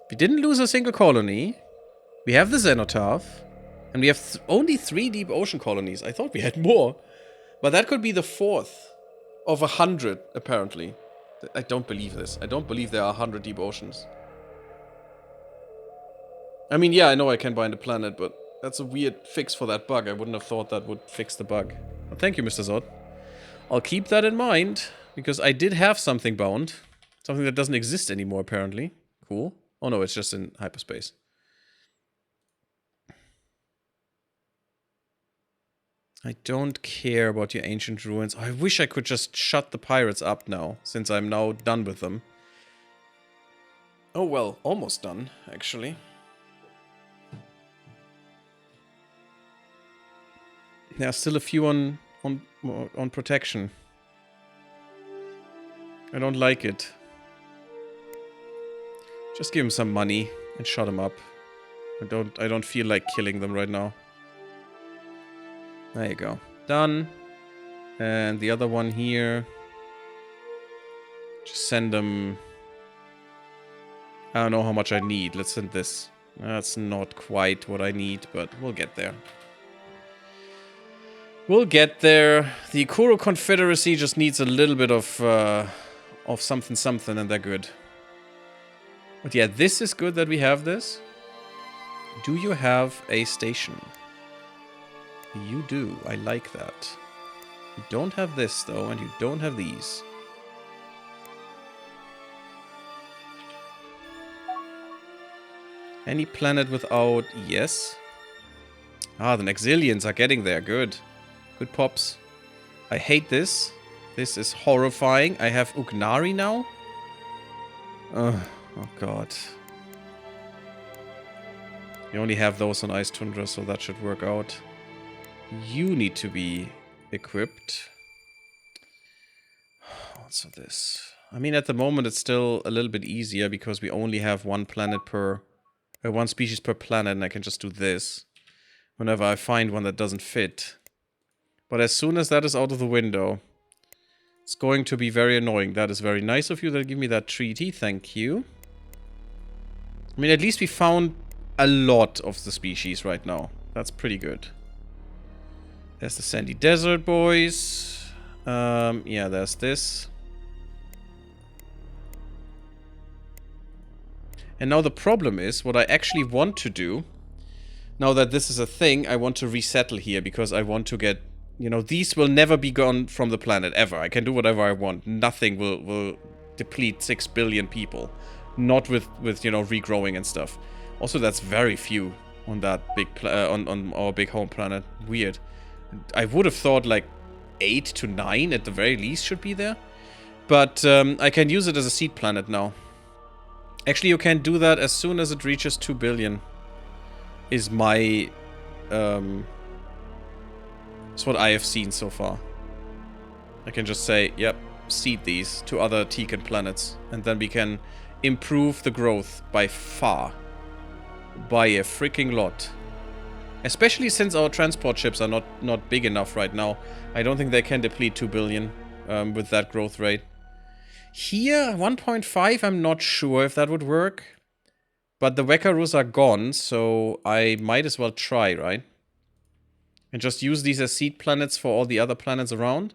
We didn't lose a single colony. We have the Zenotaph. And we have only 3 deep ocean colonies. I thought we had more. But that could be the 4th of 100, apparently. I don't believe this. I don't believe there are 100 deep oceans. I mean, yeah, I know I can bind a planet, but that's a weird fix for that bug. I wouldn't have thought that would fix the bug. Well, thank you, Mr. Zod. I'll keep that in mind, because I did have something bound. Something that doesn't exist anymore, apparently. Cool. Oh no, it's just in hyperspace. I don't care about your ancient ruins. I wish I could just shut the pirates up now, since I'm now done with them. Oh well, almost done, actually. There are still a few on protection. I don't like it. Just give him some money and shut him up. I don't feel like killing them right now. There you go. Done. And the other one here. Just send them. I don't know how much I need. Let's send this. That's not quite what I need, but we'll get there. We'll get there. The Ikuro Confederacy just needs a little bit of something, and they're good. But yeah, this is good that we have this. Do you have a station? You do. I like that. You don't have this, though, and you don't have these. Any planet without... Yes. Ah, the Nexilians are getting there. Good. Good pops. I hate this. This is horrifying. I have Ugnari now. Oh god. You only have those on Ice Tundra, so that should work out. You need to be equipped. Also this. I mean, at the moment it's still a little bit easier because we only have one planet per... one species per planet, and I can just do this whenever I find one that doesn't fit. But as soon as that is out of the window, it's going to be very annoying. That is very nice of you that give me that treaty. Thank you. I mean, at least we found a lot of the species right now. That's pretty good. There's the Sandy Desert, boys. Yeah, there's this. And now the problem is, what I actually want to do, now that this is a thing, I want to resettle here because I want to get, you know, these will never be gone from the planet, ever. I can do whatever I want. Nothing will deplete 6 billion people. Not with you know, regrowing and stuff. Also, that's very few on that big, on our big home planet. Weird. I would have thought like 8 to 9 at the very least should be there. But I can use it as a seed planet now. Actually, you can do that as soon as it reaches 2 billion. Is my... That's what I have seen so far. I can just say, yep, seed these to other Tekken planets. And then we can improve the growth by far. By a freaking lot. Especially since our transport ships are not big enough right now. I don't think they can deplete 2 billion with that growth rate. Here, 1.5, I'm not sure if that would work. But the Wekkarus are gone, so I might as well try, right? And just use these as seed planets for all the other planets around.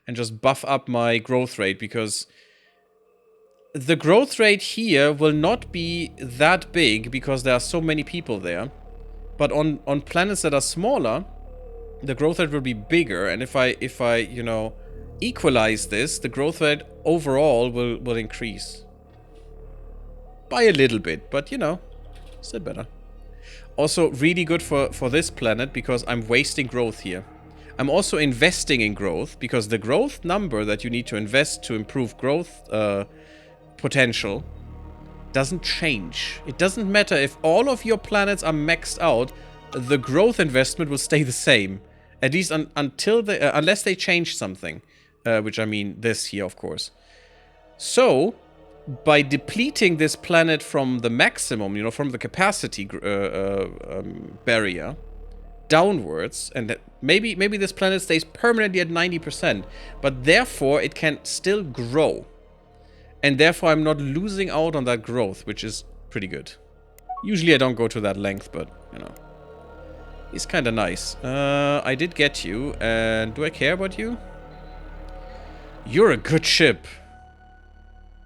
And just buff up my growth rate, because the growth rate here will not be that big because there are so many people there. But on planets that are smaller, the growth rate will be bigger. And if I you know, equalize this, the growth rate overall will increase. By a little bit, but you know, still better. Also, really good for this planet because I'm wasting growth here. I'm also investing in growth because the growth number that you need to invest to improve growth potential doesn't change. It doesn't matter if all of your planets are maxed out, the growth investment will stay the same. At least until unless they change something. which I mean this here, of course. So, by depleting this planet from the maximum, you know, from the capacity barrier downwards, and maybe this planet stays permanently at 90%, but therefore it can still grow. And therefore I'm not losing out on that growth, which is pretty good. Usually I don't go to that length, but, you know. It's kind of nice. I did get you, and do I care about you? You're a good ship.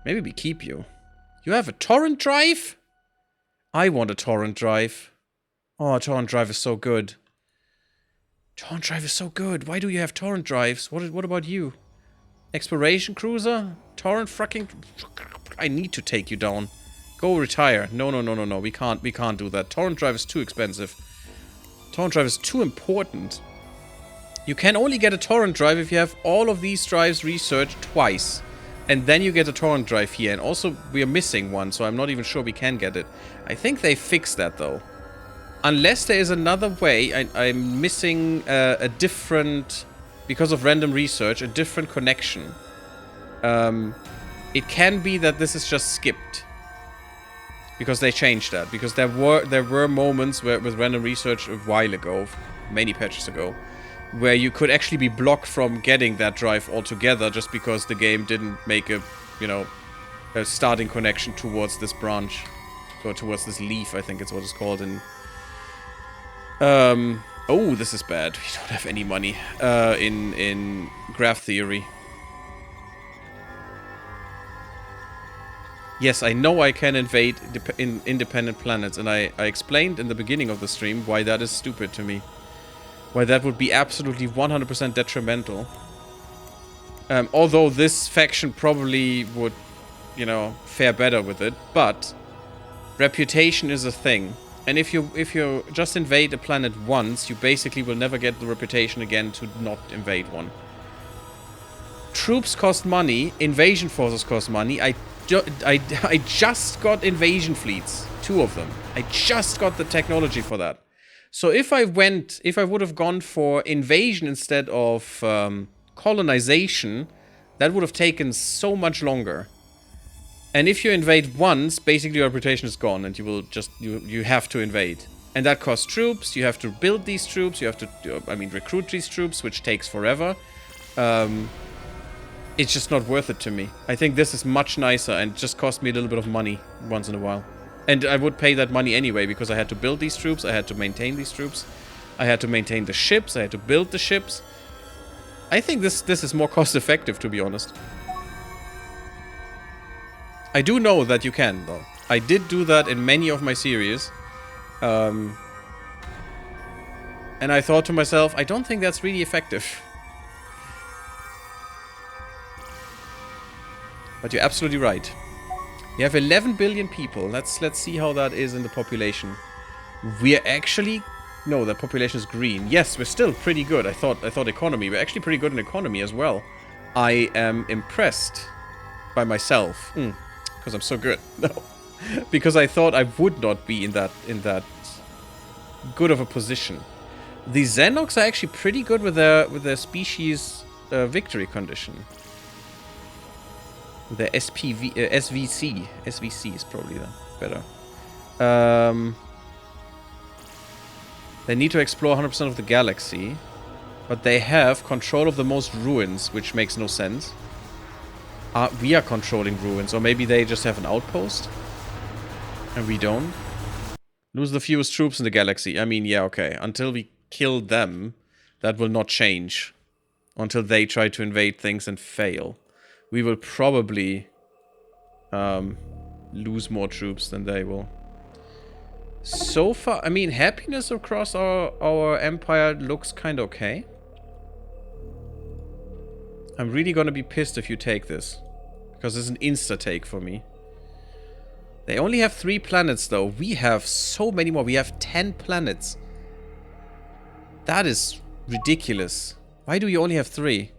Maybe we keep you. You have a torrent drive? I want a torrent drive. Oh, torrent drive is so good. Torrent drive is so good. Why do you have torrent drives? What about you? Exploration cruiser? Torrent fucking... I need to take you down. Go retire. No. We can't do that. Torrent drive is too expensive. Torrent drive is too important. You can only get a torrent drive if you have all of these drives researched twice. And then you get a torrent drive here. And also, we are missing one, so I'm not even sure we can get it. I think they fixed that, though. Unless there is another way, I'm missing a different... Because of random research, a different connection. It can be that this is just skipped. Because they changed that. Because there were moments where, with random research a while ago, many patches ago, where you could actually be blocked from getting that drive altogether just because the game didn't make a, you know, a starting connection towards this branch. Or towards this leaf, I think it's what it's called in... Oh, this is bad. We don't have any money in graph theory. Yes, I know I can invade independent planets, and I explained in the beginning of the stream why that is stupid to me. Why that would be absolutely 100% detrimental. Although this faction probably would, you know, fare better with it, but reputation is a thing. And if you just invade a planet once, you basically will never get the reputation again to not invade one. Troops cost money, invasion forces cost money. I just got invasion fleets, 2 of them. I just got the technology for that. So if I would have gone for invasion instead of colonization, that would have taken so much longer. And if you invade once, basically your reputation is gone, and you will just you have to invade, and that costs troops. You have to build these troops. You have to, recruit these troops, which takes forever. It's just not worth it to me. I think this is much nicer and just cost me a little bit of money once in a while. And I would pay that money anyway because I had to build these troops. I had to maintain these troops. I had to maintain the ships. I had to build the ships. I think this is more cost effective, to be honest. I do know that you can, though. I did do that in many of my series. And I thought to myself, I don't think that's really effective. But you're absolutely right. You have 11 billion people. Let's see how that is in the population. We're actually... No, the population is green. Yes, we're still pretty good. I thought economy. We're actually pretty good in economy as well. I am impressed by myself. Because I'm so good. No. Because I thought I would not be in that good of a position. The Xenox are actually pretty good with their species victory condition. The SVC. SVC is probably better. They need to explore 100% of the galaxy. But they have control of the most ruins, which makes no sense. We are controlling ruins, or maybe they just have an outpost. And we don't. Lose the fewest troops in the galaxy. I mean, yeah, okay. Until we kill them, that will not change. Until they try to invade things and fail. We will probably lose more troops than they will. So far, I mean, happiness across our empire looks kind of okay. I'm really gonna be pissed if you take this. Because it's an insta-take for me. They only have 3 planets, though. We have so many more. We have 10 planets. That is ridiculous. Why do you only have 3?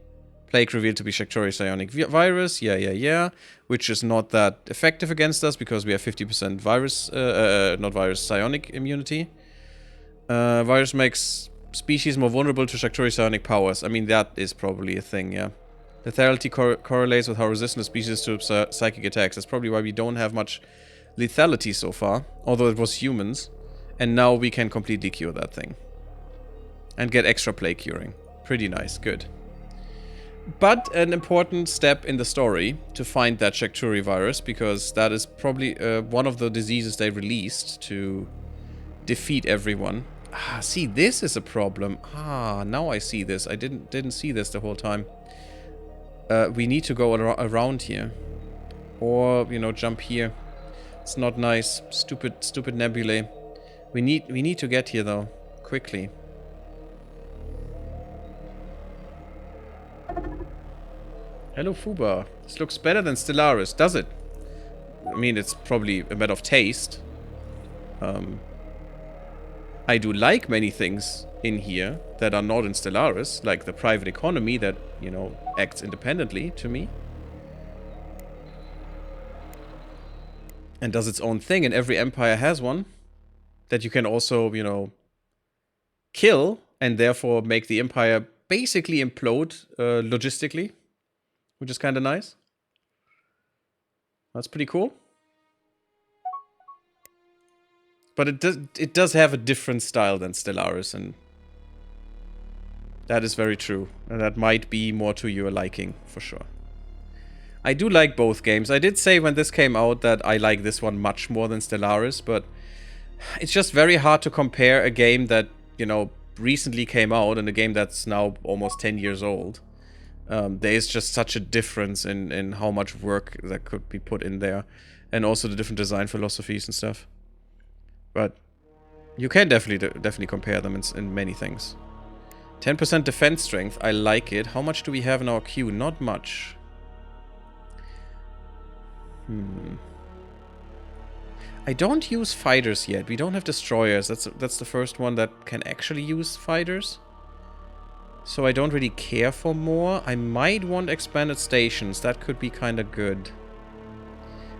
Plague revealed to be Shakturi psionic virus. Yeah. Which is not that effective against us because we have 50% virus, not virus, psionic immunity. Virus makes species more vulnerable to Shakturi psionic powers. I mean, that is probably a thing, yeah. Lethality correlates with how resistant a species is to psychic attacks. That's probably why we don't have much lethality so far, although it was humans. And now we can completely cure that thing. And get extra plague curing. Pretty nice, good. But an important step in the story to find that Shakturi virus, because that is probably one of the diseases they released to defeat everyone. Ah, see, this is a problem. Ah, now I see this. I didn't see this the whole time. We need to go around here. Or, you know, jump here. It's not nice. Stupid nebulae. We need to get here, though. Quickly. Hello, Fuba. This looks better than Stellaris, does it? I mean, it's probably a matter of taste. I do like many things in here that are not in Stellaris, like the private economy that, you know, acts independently to me. And does its own thing, and every empire has one that you can also, you know, kill, and therefore make the empire basically implode logistically, which is kind of nice. That's pretty cool. But it does have a different style than Stellaris, and that is very true. And that might be more to your liking, for sure. I do like both games. I did say when this came out that I like this one much more than Stellaris, but it's just very hard to compare a game that, you know, recently came out and a game that's now almost 10 years old. There is just such a difference in how much work that could be put in there. And also the different design philosophies and stuff. But you can definitely compare them in many things. 10% defense strength, I like it. How much do we have in our queue? Not much. I don't use fighters yet. We don't have destroyers. That's the first one that can actually use fighters. So I don't really care for more. I might want expanded stations. That could be kind of good.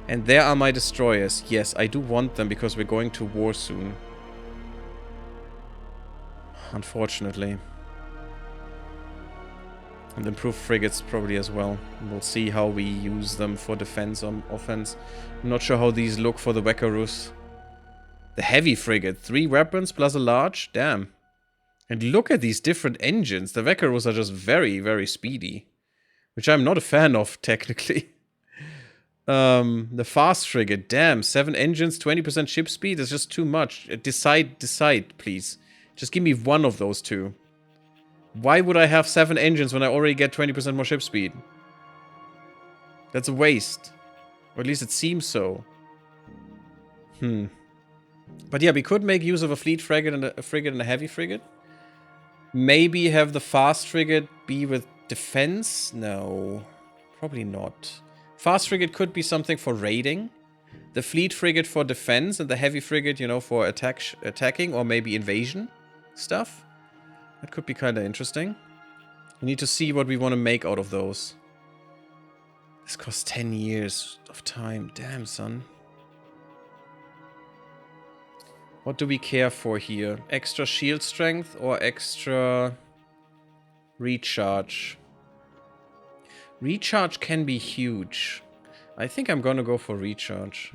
And there are my destroyers. Yes, I do want them because we're going to war soon. Unfortunately. And improved frigates probably as well. We'll see how we use them for defense or offense. I'm not sure how these look for the Wekkarus. The heavy frigate. 3 weapons plus a large? Damn. And look at these different engines. The Wekkarus are just very, very speedy. Which I'm not a fan of, technically. The fast frigate, damn, 7 engines, 20% ship speed is just too much. Decide, please. Just give me one of those two. Why would I have 7 engines when I already get 20% more ship speed? That's a waste. Or at least it seems so. But yeah, we could make use of a fleet frigate and a heavy frigate. Maybe have the fast frigate be with defense? No, probably not. Fast frigate could be something for raiding. The fleet frigate for defense and the heavy frigate, you know, for attacking or maybe invasion stuff. That could be kind of interesting. We need to see what we want to make out of those. This costs 10 years of time. Damn, son. What do we care for here? Extra shield strength or extra recharge? Recharge can be huge. I think I'm gonna go for recharge.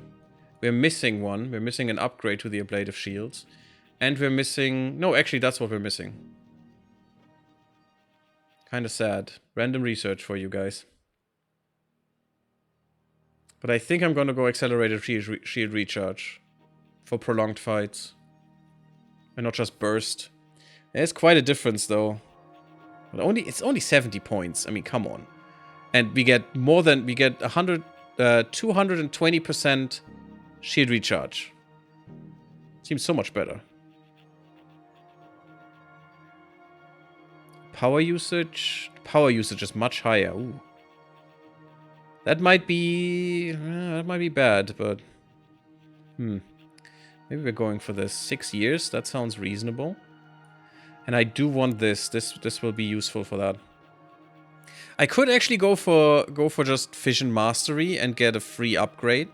We're missing one. We're missing an upgrade to the ablative shields. And we're missing... No, actually, that's what we're missing. Kinda sad. Random research for you guys. But I think I'm gonna go accelerated shield recharge. For prolonged fights. And not just burst. There's quite a difference, though. But it's only 70 points. I mean, come on. And we get more than... We get 220% shield recharge. Seems so much better. Power usage? Power usage is much higher. Ooh. That might be bad, but... Maybe we're going for this. 6 years? That sounds reasonable. And I do want this. This will be useful for that. I could actually go for just Fission Mastery and get a free upgrade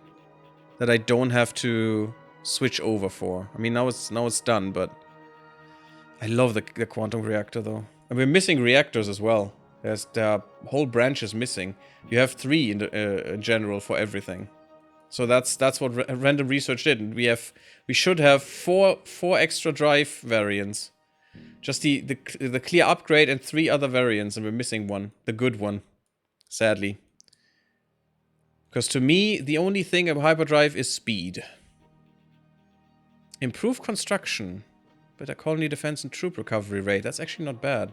that I don't have to switch over for. I mean, now it's done, but I love the quantum reactor though. And we're missing reactors as well. There are whole branches missing. You have 3 in general for everything. So that's what random research did. And we should have four extra drive variants. Just the clear upgrade and 3 other variants, and we're missing one, the good one, sadly. Because to me, the only thing about hyperdrive is speed. Improve construction. Better colony defense and troop recovery rate. That's actually not bad.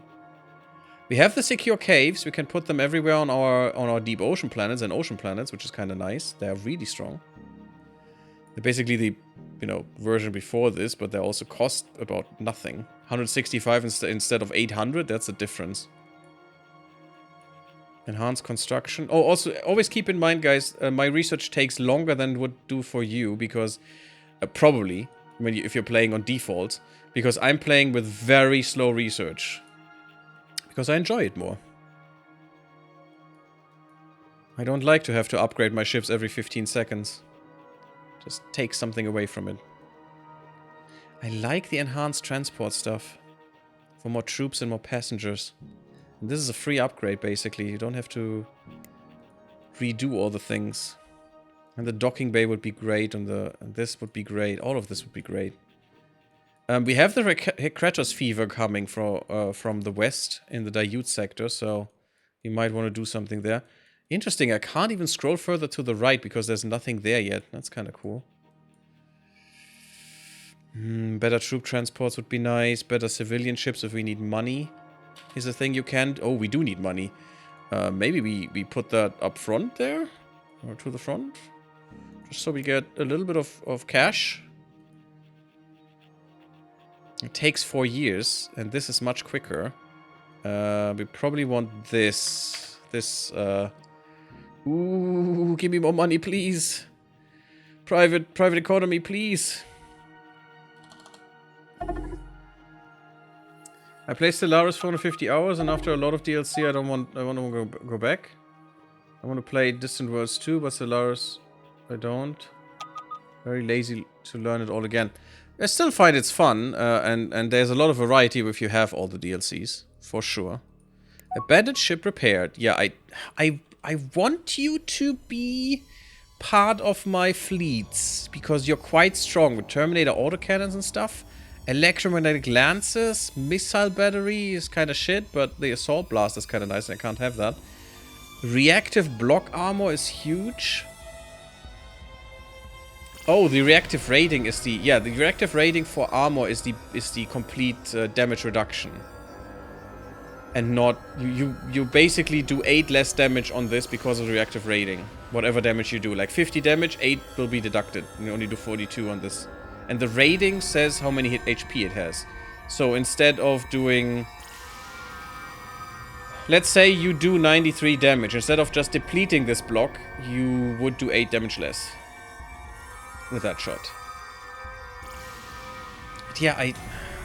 We have the secure caves. We can put them everywhere on our deep ocean planets and ocean planets, which is kind of nice. They are really strong. They're basically the, version before this, but they also cost about nothing. 165 instead of 800. That's the difference. Enhanced construction. Oh, also, always keep in mind, guys, my research takes longer than it would do for you, because probably if you're playing on default, because I'm playing with very slow research. Because I enjoy it more. I don't like to have to upgrade my ships every 15 seconds. Just take something away from it. I like the enhanced transport stuff. For more troops and more passengers. And this is a free upgrade, basically. You don't have to redo all the things. And the docking bay would be great, and this would be great. All of this would be great. We have the Wekkarus fever coming from the west in the Daiute sector, so you might want to do something there. Interesting, I can't even scroll further to the right because there's nothing there yet. That's kind of cool. Better troop transports would be nice. Better civilian ships if we need money is a thing you can... Oh, we do need money. Maybe we put that up front there? Or to the front? Just so we get a little bit of cash. It takes 4 years, and this is much quicker. We probably want this. Ooh, give me more money, please. Private economy, please. I played Stellaris for 150 hours, and after a lot of DLC, I want to go back. I want to play Distant Worlds 2, but Stellaris, I don't. Very lazy to learn it all again. I still find it's fun, and there's a lot of variety if you have all the DLCs, for sure. Abandoned ship repaired. Yeah, I want you to be part of my fleets, because you're quite strong with Terminator autocannons and stuff. Electromagnetic lances, missile battery is kind of shit, but the assault blast is kind of nice, and I can't have that. Reactive block armor is huge. Oh, the reactive rating is the... Yeah, the reactive rating for armor is the complete damage reduction. And not... You basically do 8 less damage on this because of the reactive rating. Whatever damage you do. Like 50 damage, 8 will be deducted. You only do 42 on this. And the rating says how many hit HP it has. So instead of doing... Let's say you do 93 damage. Instead of just depleting this block, you would do 8 damage less. With that shot. But yeah,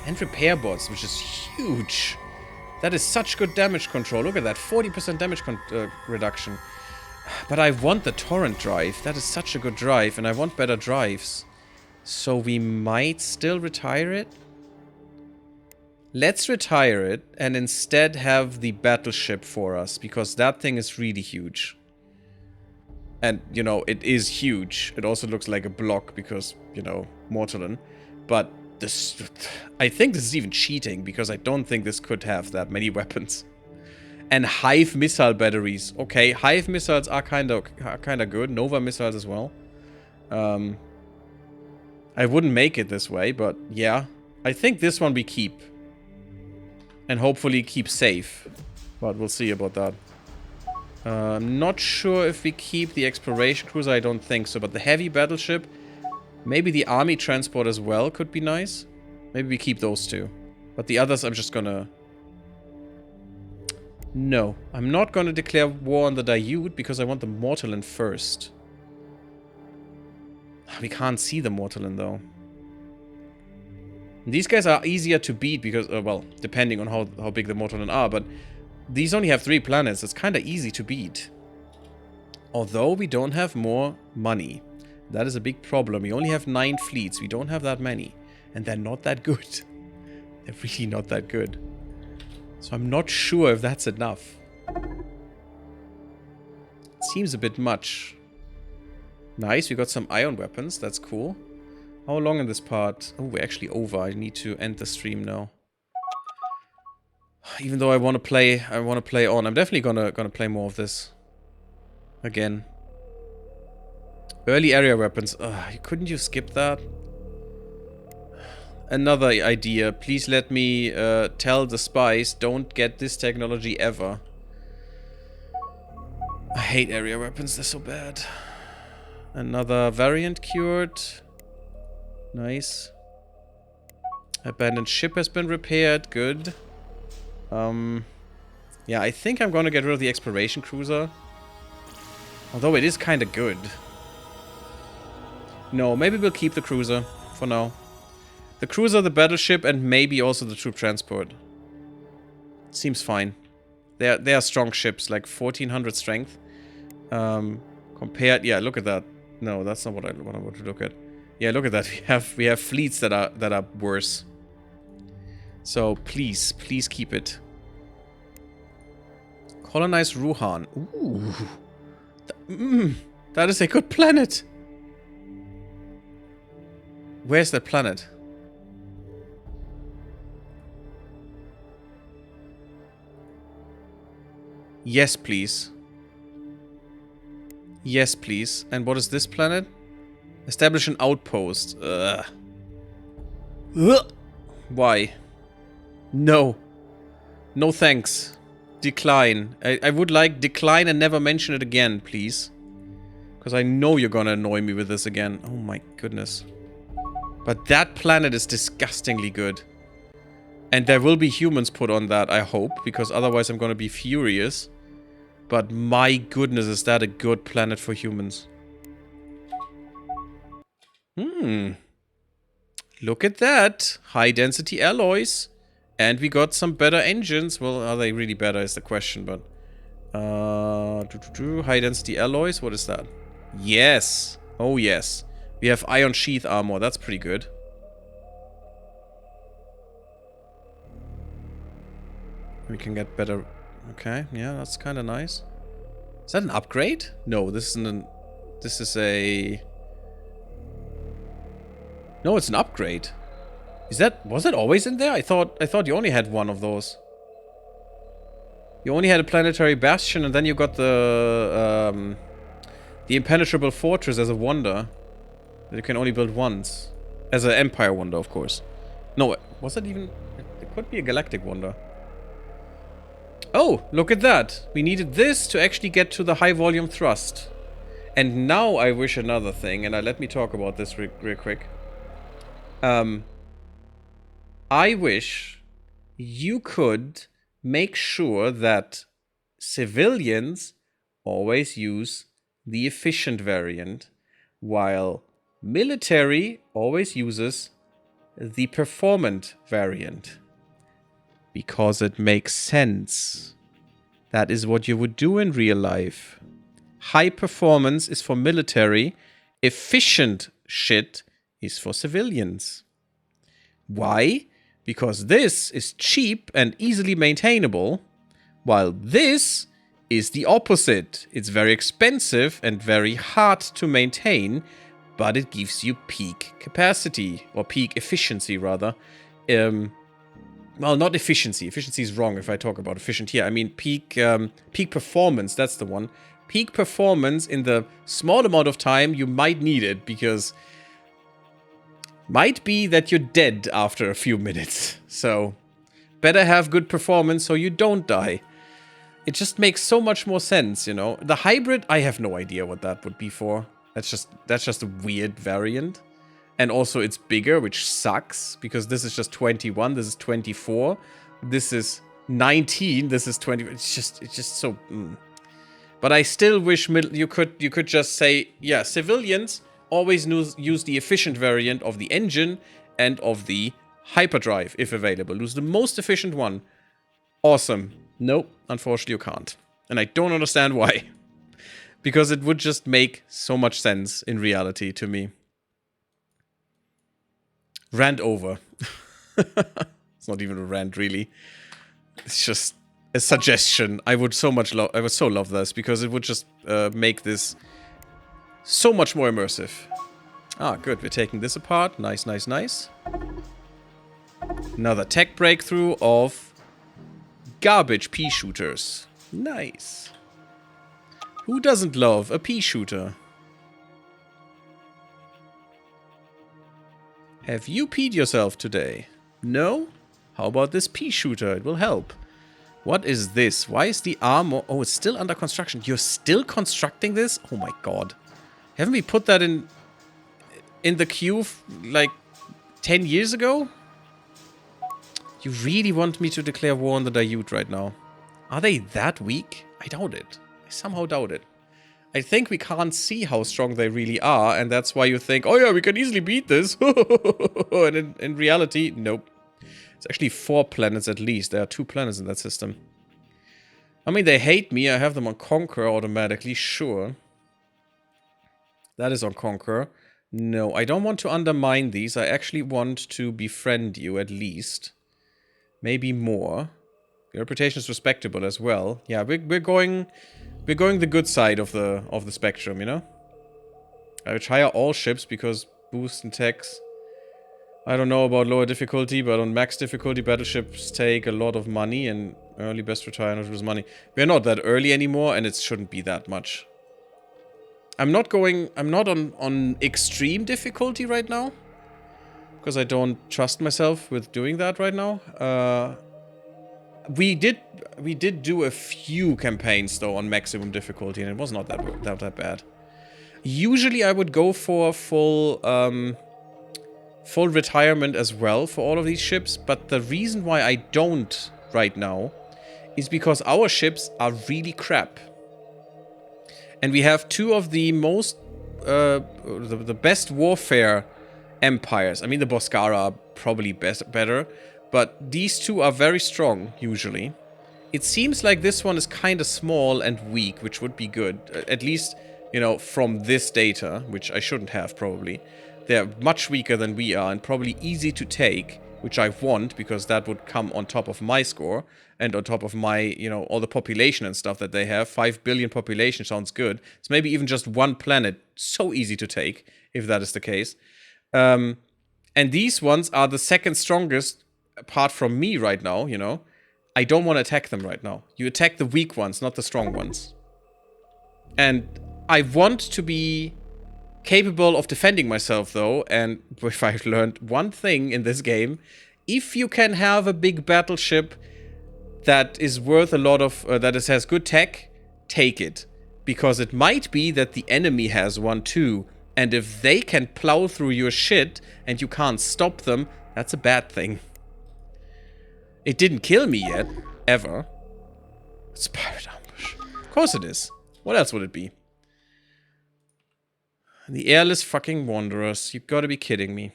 and repair bots, which is huge. That is such good damage control. Look at that, 40% damage reduction. But I want the torrent drive. That is such a good drive, and I want better drives. So we might still retire it. Let's retire it and instead have the battleship for us, because that thing is really huge. And, it is huge. It also looks like a block because, Mortallon. But this... I think this is even cheating, because I don't think this could have that many weapons. And Hive missile batteries. Okay, Hive missiles are kind of good. Nova missiles as well. I wouldn't make it this way, but yeah. I think this one we keep. And hopefully keep safe. But we'll see about that. I'm not sure if we keep the exploration cruiser. I don't think so. But the heavy battleship, maybe the army transport as well could be nice. Maybe we keep those two. But the others I'm just gonna... No. I'm not gonna declare war on the Daiute because I want the Mortallon first. We can't see the Mortallon though. These guys are easier to beat because... well, depending on how big the Mortallon are, but... These only have 3 planets. It's kind of easy to beat. Although we don't have more money. That is a big problem. We only have 9 fleets. We don't have that many. And they're not that good. They're really not that good. So I'm not sure if that's enough. Seems a bit much. Nice, we got some ion weapons. That's cool. How long in this part? Oh, we're actually over. I need to end the stream now. Even though I want to play on. I'm definitely gonna play more of this. Again. Early area weapons. Couldn't you skip that? Another idea. Please let me tell the spies, don't get this technology ever. I hate area weapons, they're so bad. Another variant cured. Nice. Abandoned ship has been repaired. Good. Yeah, I think I'm gonna get rid of the exploration cruiser. Although it is kinda good. No, maybe we'll keep the cruiser for now. The cruiser, the battleship, and maybe also the troop transport. Seems fine. They are strong ships, like 1400 strength. Compared, yeah, look at that. No, that's not what I want to look at. Yeah, look at that. We have fleets that are worse. So please keep it. Colonize Ruhan. Ooh, that is a good planet. Where's that planet? Yes, please. Yes, please. And what is this planet? Establish an outpost. Ugh. Why? No. No thanks. Decline. I would like decline and never mention it again, please. Because I know you're gonna annoy me with this again. Oh my goodness. But that planet is disgustingly good. And there will be humans put on that, I hope. Because otherwise I'm gonna be furious. But my goodness, is that a good planet for humans. Look at that. High density alloys. And we got some better engines. Well, are they really better is the question, but... high density alloys, what is that? Yes. Oh, yes. We have ion sheath armor, that's pretty good. We can get better... Okay, yeah, that's kind of nice. Is that an upgrade? No, this isn't an... This is a... No, it's an upgrade. Is that... Was it always in there? I thought you only had one of those. You only had a planetary bastion and then you got the impenetrable fortress as a wonder. That you can only build once. As an empire wonder, of course. No, was it even... It could be a galactic wonder. Oh, look at that. We needed this to actually get to the high volume thrust. And now I wish another thing, and let me talk about this real quick. I wish you could make sure that civilians always use the efficient variant, while military always uses the performant variant. Because it makes sense. That is what you would do in real life. High performance is for military. Efficient shit is for civilians. Why? Because this is cheap and easily maintainable, while this is the opposite. It's very expensive and very hard to maintain, but it gives you peak capacity, or peak efficiency rather. Well, not efficiency. Efficiency is wrong if I talk about efficient here. I mean peak performance, that's the one. Peak performance in the small amount of time you might need it, because might be that you're dead after a few minutes. So, better have good performance so you don't die. It just makes so much more sense, you know. The hybrid, I have no idea what that would be for. That's just a weird variant. And also it's bigger, which sucks, because this is just 21, this is 24, this is 19, this is 20. It's just so... But I still wish you could just say, yeah, civilians always use the efficient variant of the engine and of the hyperdrive, if available. Use the most efficient one. Awesome. Nope, unfortunately you can't. And I don't understand why. Because it would just make so much sense in reality to me. Rant over. It's not even a rant, really. It's just... a suggestion. I would so love this, because it would just make this so much more immersive. Ah, good. We're taking this apart. Nice, nice, nice. Another tech breakthrough of garbage pea shooters. Nice. Who doesn't love a pea shooter? Have you peed yourself today? No? How about this pea shooter? It will help. What is this? Why is the armor... Oh, it's still under construction. You're still constructing this? Oh my god. Haven't we put that in the queue like 10 years ago? You really want me to declare war on the Daiyut right now? Are they that weak? I doubt it. I somehow doubt it. I think we can't see how strong they really are, and that's why you think, oh yeah, we can easily beat this. And in reality, nope. It's actually 4 planets at least. There are 2 planets in that system. I mean, they hate me. I have them on Conquer automatically, sure. That is on Conquer. No, I don't want to undermine these. I actually want to befriend you at least. Maybe more. Your reputation is respectable as well. Yeah, we're going the good side of the spectrum, you know? I retire all ships because boost and techs. I don't know about lower difficulty, but on max difficulty, battleships take a lot of money, and early best retire not lose money. We're not that early anymore, and it shouldn't be that much. I'm not on extreme difficulty right now, because I don't trust myself with doing that right now. We did do a few campaigns though on maximum difficulty, and it was not that bad. Usually I would go for full retirement as well for all of these ships, but the reason why I don't right now is because our ships are really crap. And we have 2 of the most the best warfare empires. I mean, the Boscara are probably better, but these 2 are very strong, usually. It seems like this one is kind of small and weak, which would be good. At least, you know, from this data, which I shouldn't have, probably. They're much weaker than we are, and probably easy to take, which I want, because that would come on top of my score, and on top of my, you know, all the population and stuff that they have. 5 billion population sounds good. It's maybe even just 1 planet. So easy to take, if that is the case. And these ones are the second strongest, apart from me right now, you know. I don't want to attack them right now. You attack the weak ones, not the strong ones. And I want to be capable of defending myself, though. And if I've learned one thing in this game, if you can have a big battleship that is worth a lot of... has good tech, take it. Because it might be that the enemy has one too. And if they can plow through your shit and you can't stop them, that's a bad thing. It didn't kill me yet, ever. It's pirate ambush. Of course it is. What else would it be? The airless fucking wanderers. You gotta be kidding me.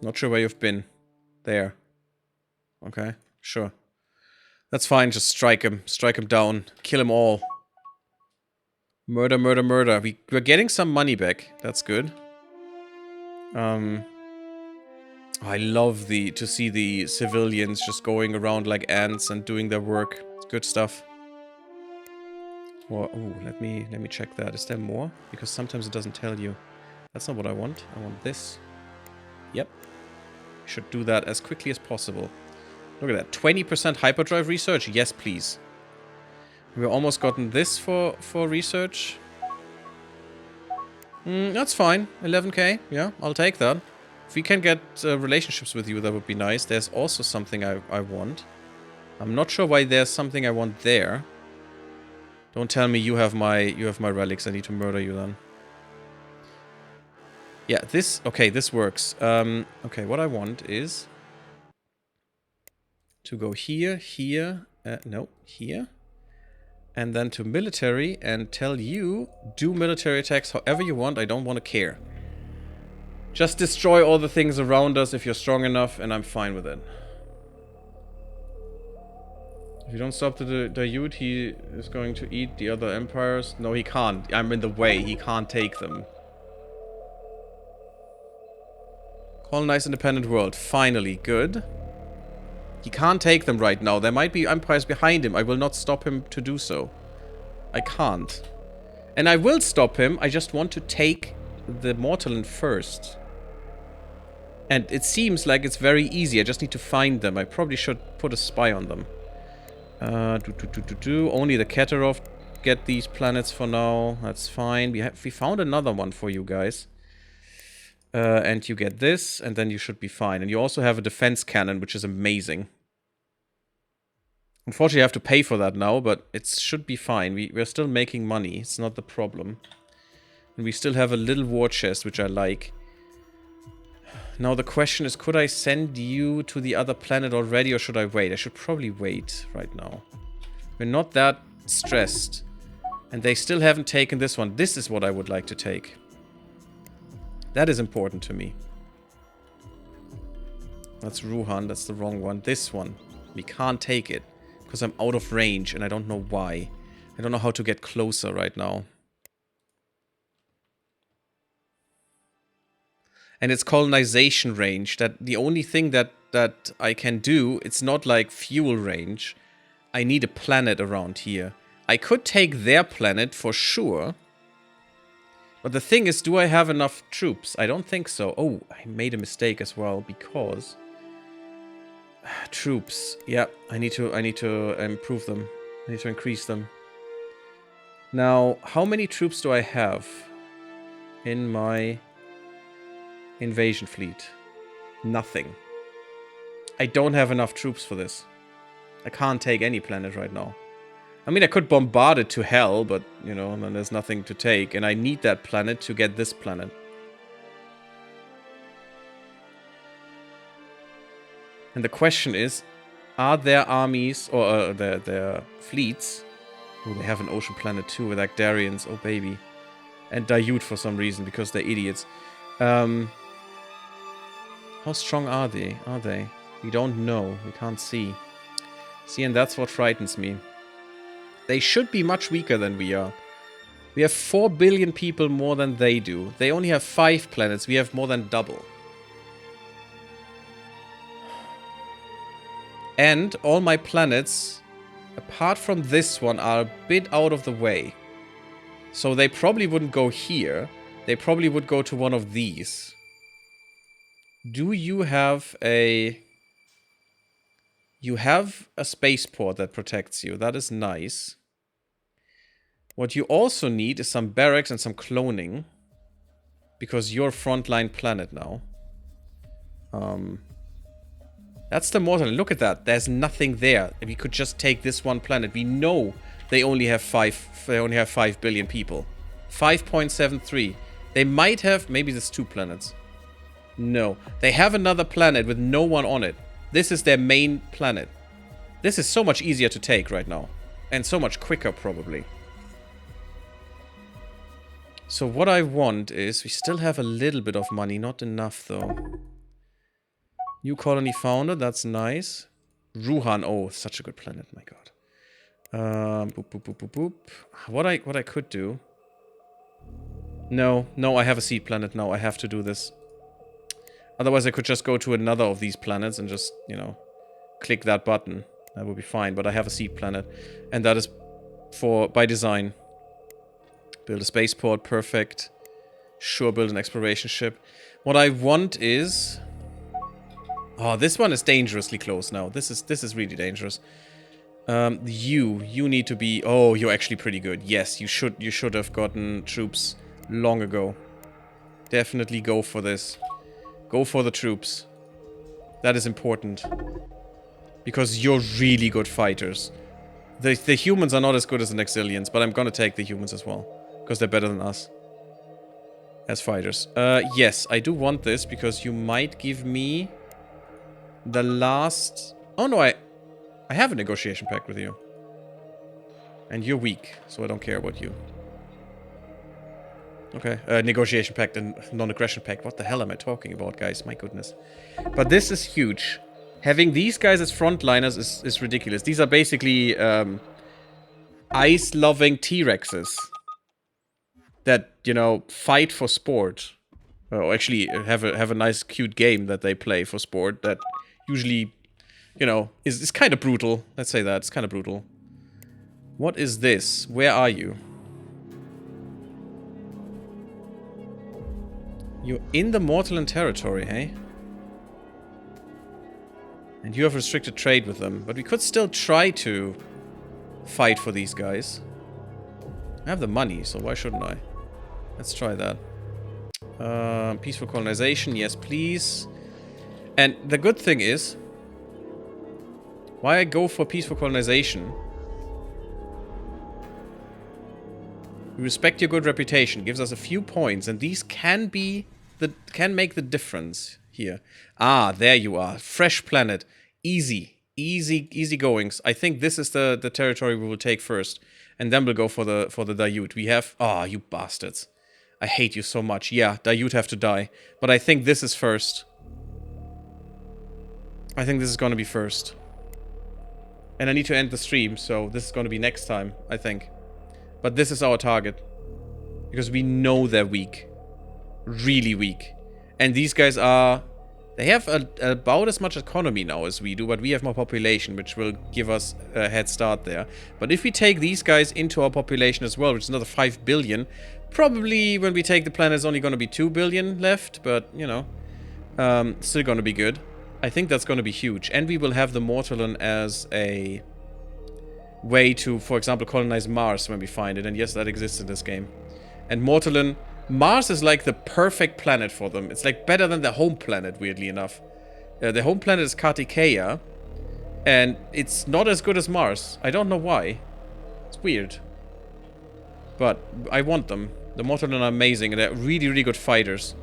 Not sure where you've been. There. Okay, sure. That's fine, just strike him. Strike him down. Kill them all. Murder, murder, murder. We're getting some money back. That's good. I love to see the civilians just going around like ants and doing their work. It's good stuff. Well, oh, let me check that. Is there more? Because sometimes it doesn't tell you. That's not what I want. I want this. Yep. Should do that as quickly as possible. Look at that. 20% hyperdrive research? Yes, please. We've almost gotten this for research. That's fine. 11k. Yeah, I'll take that. If we can get relationships with you, that would be nice. There's also something I want. I'm not sure why there's something I want there. Don't tell me you have my relics. I need to murder you then. Yeah, this... Okay, this works. Okay, what I want is... to go here, here... no, here. And then to military and tell you, do military attacks however you want. I don't want to care. Just destroy all the things around us if you're strong enough, and I'm fine with it. If you don't stop the Daiyut, he is going to eat the other empires. No, he can't. I'm in the way. He can't take them. Colonize independent world. Finally. Good. He can't take them right now. There might be empires behind him. I will not stop him to do so. I can't. And I will stop him. I just want to take the Mortaland first. And it seems like it's very easy. I just need to find them. I probably should put a spy on them. Only the Katarov get these planets for now. That's fine. We found another one for you guys. And you get this, and then you should be fine. And you also have a defense cannon, which is amazing. Unfortunately, I have to pay for that now, but it should be fine. We're still making money. It's not the problem. And we still have a little war chest, which I like. Now the question is, could I send you to the other planet already, or should I wait? I should probably wait right now. We're not that stressed. And they still haven't taken this one. This is what I would like to take. That is important to me. That's Ruhan, that's the wrong one. This one. We can't take it. Because I'm out of range, and I don't know why. I don't know how to get closer right now. And it's colonization range. That the only thing that I can do, it's not like fuel range. I need a planet around here. I could take their planet for sure. But the thing is, do I have enough troops? I don't think so. Oh, I made a mistake as well, because troops. Yeah, I need to improve them. I need to increase them. Now, how many troops do I have in my invasion fleet? Nothing. I don't have enough troops for this. I can't take any planet right now. I mean, I could bombard it to hell, but, you know, then there's nothing to take. And I need that planet to get this planet. And the question is, are their armies, or their fleets... Oh, they have an ocean planet too with Actarians, oh baby. And Dayut for some reason, because they're idiots. How strong are they? We don't know. We can't see. See, and that's what frightens me. They should be much weaker than we are. We have 4 billion people more than they do. They only have 5 planets. We have more than double. And all my planets, apart from this one, are a bit out of the way. So they probably wouldn't go here. They probably would go to one of these. Do you have a... You have a spaceport that protects you. That is nice. What you also need is some barracks and some cloning. Because you're a frontline planet now. That's the mortal. Look at that. There's nothing there. We could just take this one planet. We know they only have 5 billion people. 5.73. They might have... Maybe there's 2 planets. No. They have another planet with no one on it. This is their main planet. This is so much easier to take right now. And so much quicker, probably. So what I want is... We still have a little bit of money. Not enough, though. New colony founded. That's nice. Ruhan. Oh, such a good planet. My god. Boop, boop, boop, boop, boop. What I could do... No, I have a seed planet now. I have to do this. Otherwise, I could just go to another of these planets and just, you know, click that button. That would be fine, but I have a seed planet. And that is by design. Build a spaceport, perfect. Sure, build an exploration ship. What I want is... Oh, this one is dangerously close now. This is really dangerous. You need to be... Oh, you're actually pretty good. Yes, you should have gotten troops long ago. Definitely go for this. Go for the troops. That is important. Because you're really good fighters. The humans are not as good as the Nexilians, but I'm gonna take the humans as well. Because they're better than us. As fighters. Yes, I do want this, because you might give me... The last... Oh no, I have a negotiation pact with you. And you're weak, so I don't care about you. Okay, negotiation pact and non-aggression pact. What the hell am I talking about, guys? My goodness. But this is huge. Having these guys as frontliners is ridiculous. These are basically ice-loving T-Rexes. That, you know, fight for sport. Or actually have a nice, cute game that they play for sport that usually you know, is kind of brutal. Let's say that. It's kind of brutal. What is this? Where are you? You're in the Mortalan territory, hey? And you have restricted trade with them. But we could still try to fight for these guys. I have the money, so why shouldn't I? Let's try that. Peaceful colonization, yes please. And the good thing is, why I go for peaceful colonization? We respect your good reputation, gives us a few points, and these can make the difference here. Ah, there you are. Fresh planet. Easy goings. I think this is the territory we will take first. And then we'll go for the Dayut. We have... Ah, you bastards. I hate you so much. Yeah, Dayut have to die. But I think this is first. I think this is gonna be first. And I need to end the stream, so this is gonna be next time, I think. But this is our target. Because we know they're weak. Really weak. And these guys are... They have about as much economy now as we do, but we have more population, which will give us a head start there. But if we take these guys into our population as well, which is another 5 billion, probably when we take the planet, it's only going to be 2 billion left, but, you know, still going to be good. I think that's going to be huge. And we will have the Mortalan as a way to, for example, colonize Mars when we find it. And yes, that exists in this game. And Mortalan... Mars is like the perfect planet for them. It's like better than their home planet, weirdly enough. Their home planet is Kartikeya, and it's not as good as Mars. I don't know why. It's weird. But I want them. The Mortalan are amazing, and they're really good fighters.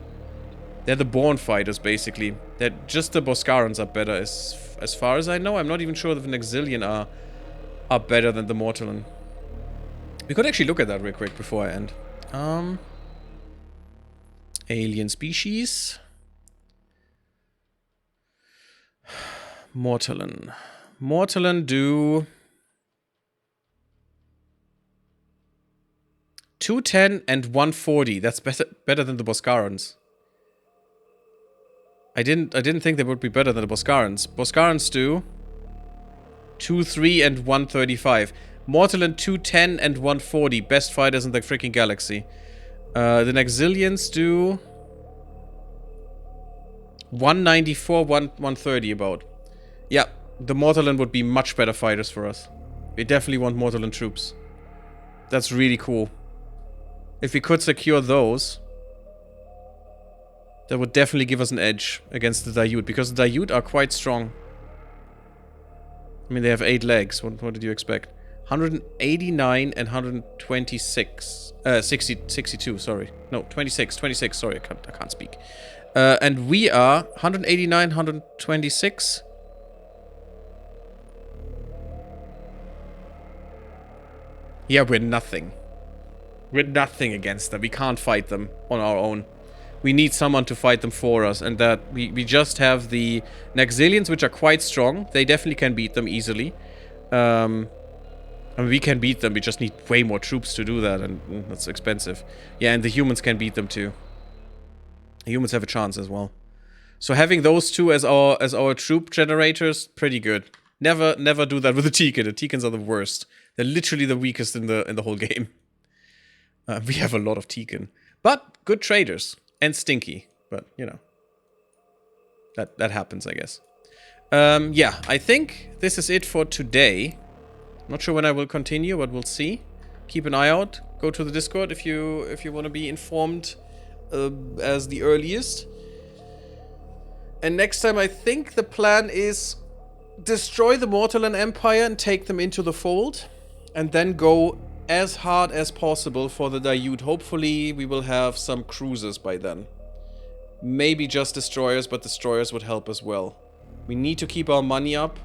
They're the born fighters, basically. They're just the Boskarans are better, as far as I know. I'm not even sure if the Exilian are better than the Mortalan. We could actually look at that real quick before I end. Alien species. Mortalan. Mortalan do 210 and 140. That's better than the Boskarans. I didn't think they would be better than the Boskarans. Boskarans do 23 and 135. Mortalan 210 and 140. Best fighters in the freaking galaxy. The Nexilians do 194, 130 about. Yeah, the Mortalan would be much better fighters for us. We definitely want Mortalan troops. That's really cool. If we could secure those, that would definitely give us an edge against the Dayut, because the Dayut are quite strong. I mean, they have 8 legs. What did you expect? 189 and 126. 62, sorry. No, 26, sorry, I can't speak. And we are 189, 126. Yeah, we're nothing. We're nothing against them. We can't fight them on our own. We need someone to fight them for us, and that we just have the Nexilians, which are quite strong. They definitely can beat them easily. I mean, we can beat them, we just need way more troops to do that, and that's expensive. Yeah, and the humans can beat them too. The humans have a chance as well. So having those two as our troop generators, pretty good. Never do that with the Tekin. The Tekins are the worst. They're literally the weakest in the whole game. We have a lot of Tekin. But good traders. And stinky. But, you know. That happens, I guess. Yeah, I think this is it for today. Not sure when I will continue, but we'll see. Keep an eye out. Go to the Discord if you want to be informed as the earliest. And next time, I think the plan is destroy the Mortalan Empire and take them into the fold, and then go as hard as possible for the Dayut. Hopefully, we will have some cruisers by then. Maybe just destroyers, but destroyers would help as well. We need to keep our money up.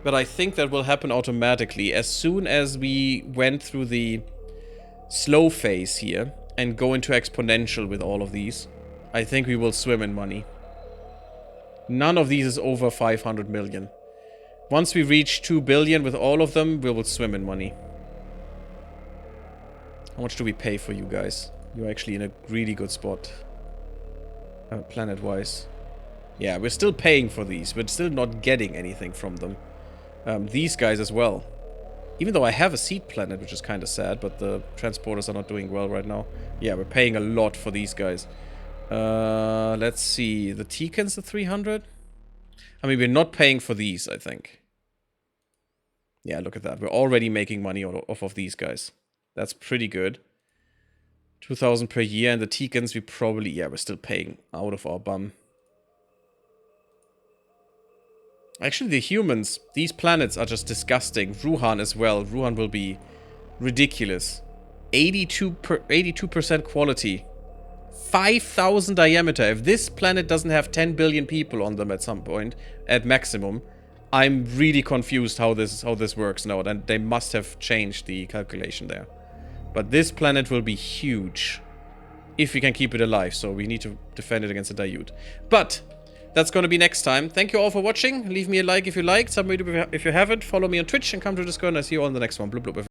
But I think that will happen automatically as soon as we went through the slow phase here and go into exponential with all of these. I think we will swim in money. None of these is over 500 million. Once we reach 2 billion with all of them, we will swim in money. How much do we pay for you guys? You're actually in a really good spot. Planet-wise. Yeah, we're still paying for these. We're still not getting anything from them. These guys as well. Even though I have a seed planet, which is kind of sad, but the transporters are not doing well right now. Yeah, we're paying a lot for these guys. Let's see. The Teekans are 300? I mean, we're not paying for these, I think. Yeah, look at that. We're already making money off of these guys. That's pretty good. 2,000 per year, and the Teekans, we probably... Yeah, we're still paying out of our bum. Actually, the humans, these planets are just disgusting. Ruhan as well. Ruhan will be ridiculous. 82% quality. 5,000 diameter. If this planet doesn't have 10 billion people on them at some point, at maximum, I'm really confused how this works now. And they must have changed the calculation there. But this planet will be huge. If we can keep it alive. So we need to defend it against a Daiute. But... that's gonna be next time. Thank you all for watching. Leave me a like if you liked. Subscribe if you haven't. Follow me on Twitch and come to Discord. And I see you all in the next one. Bloop bloop.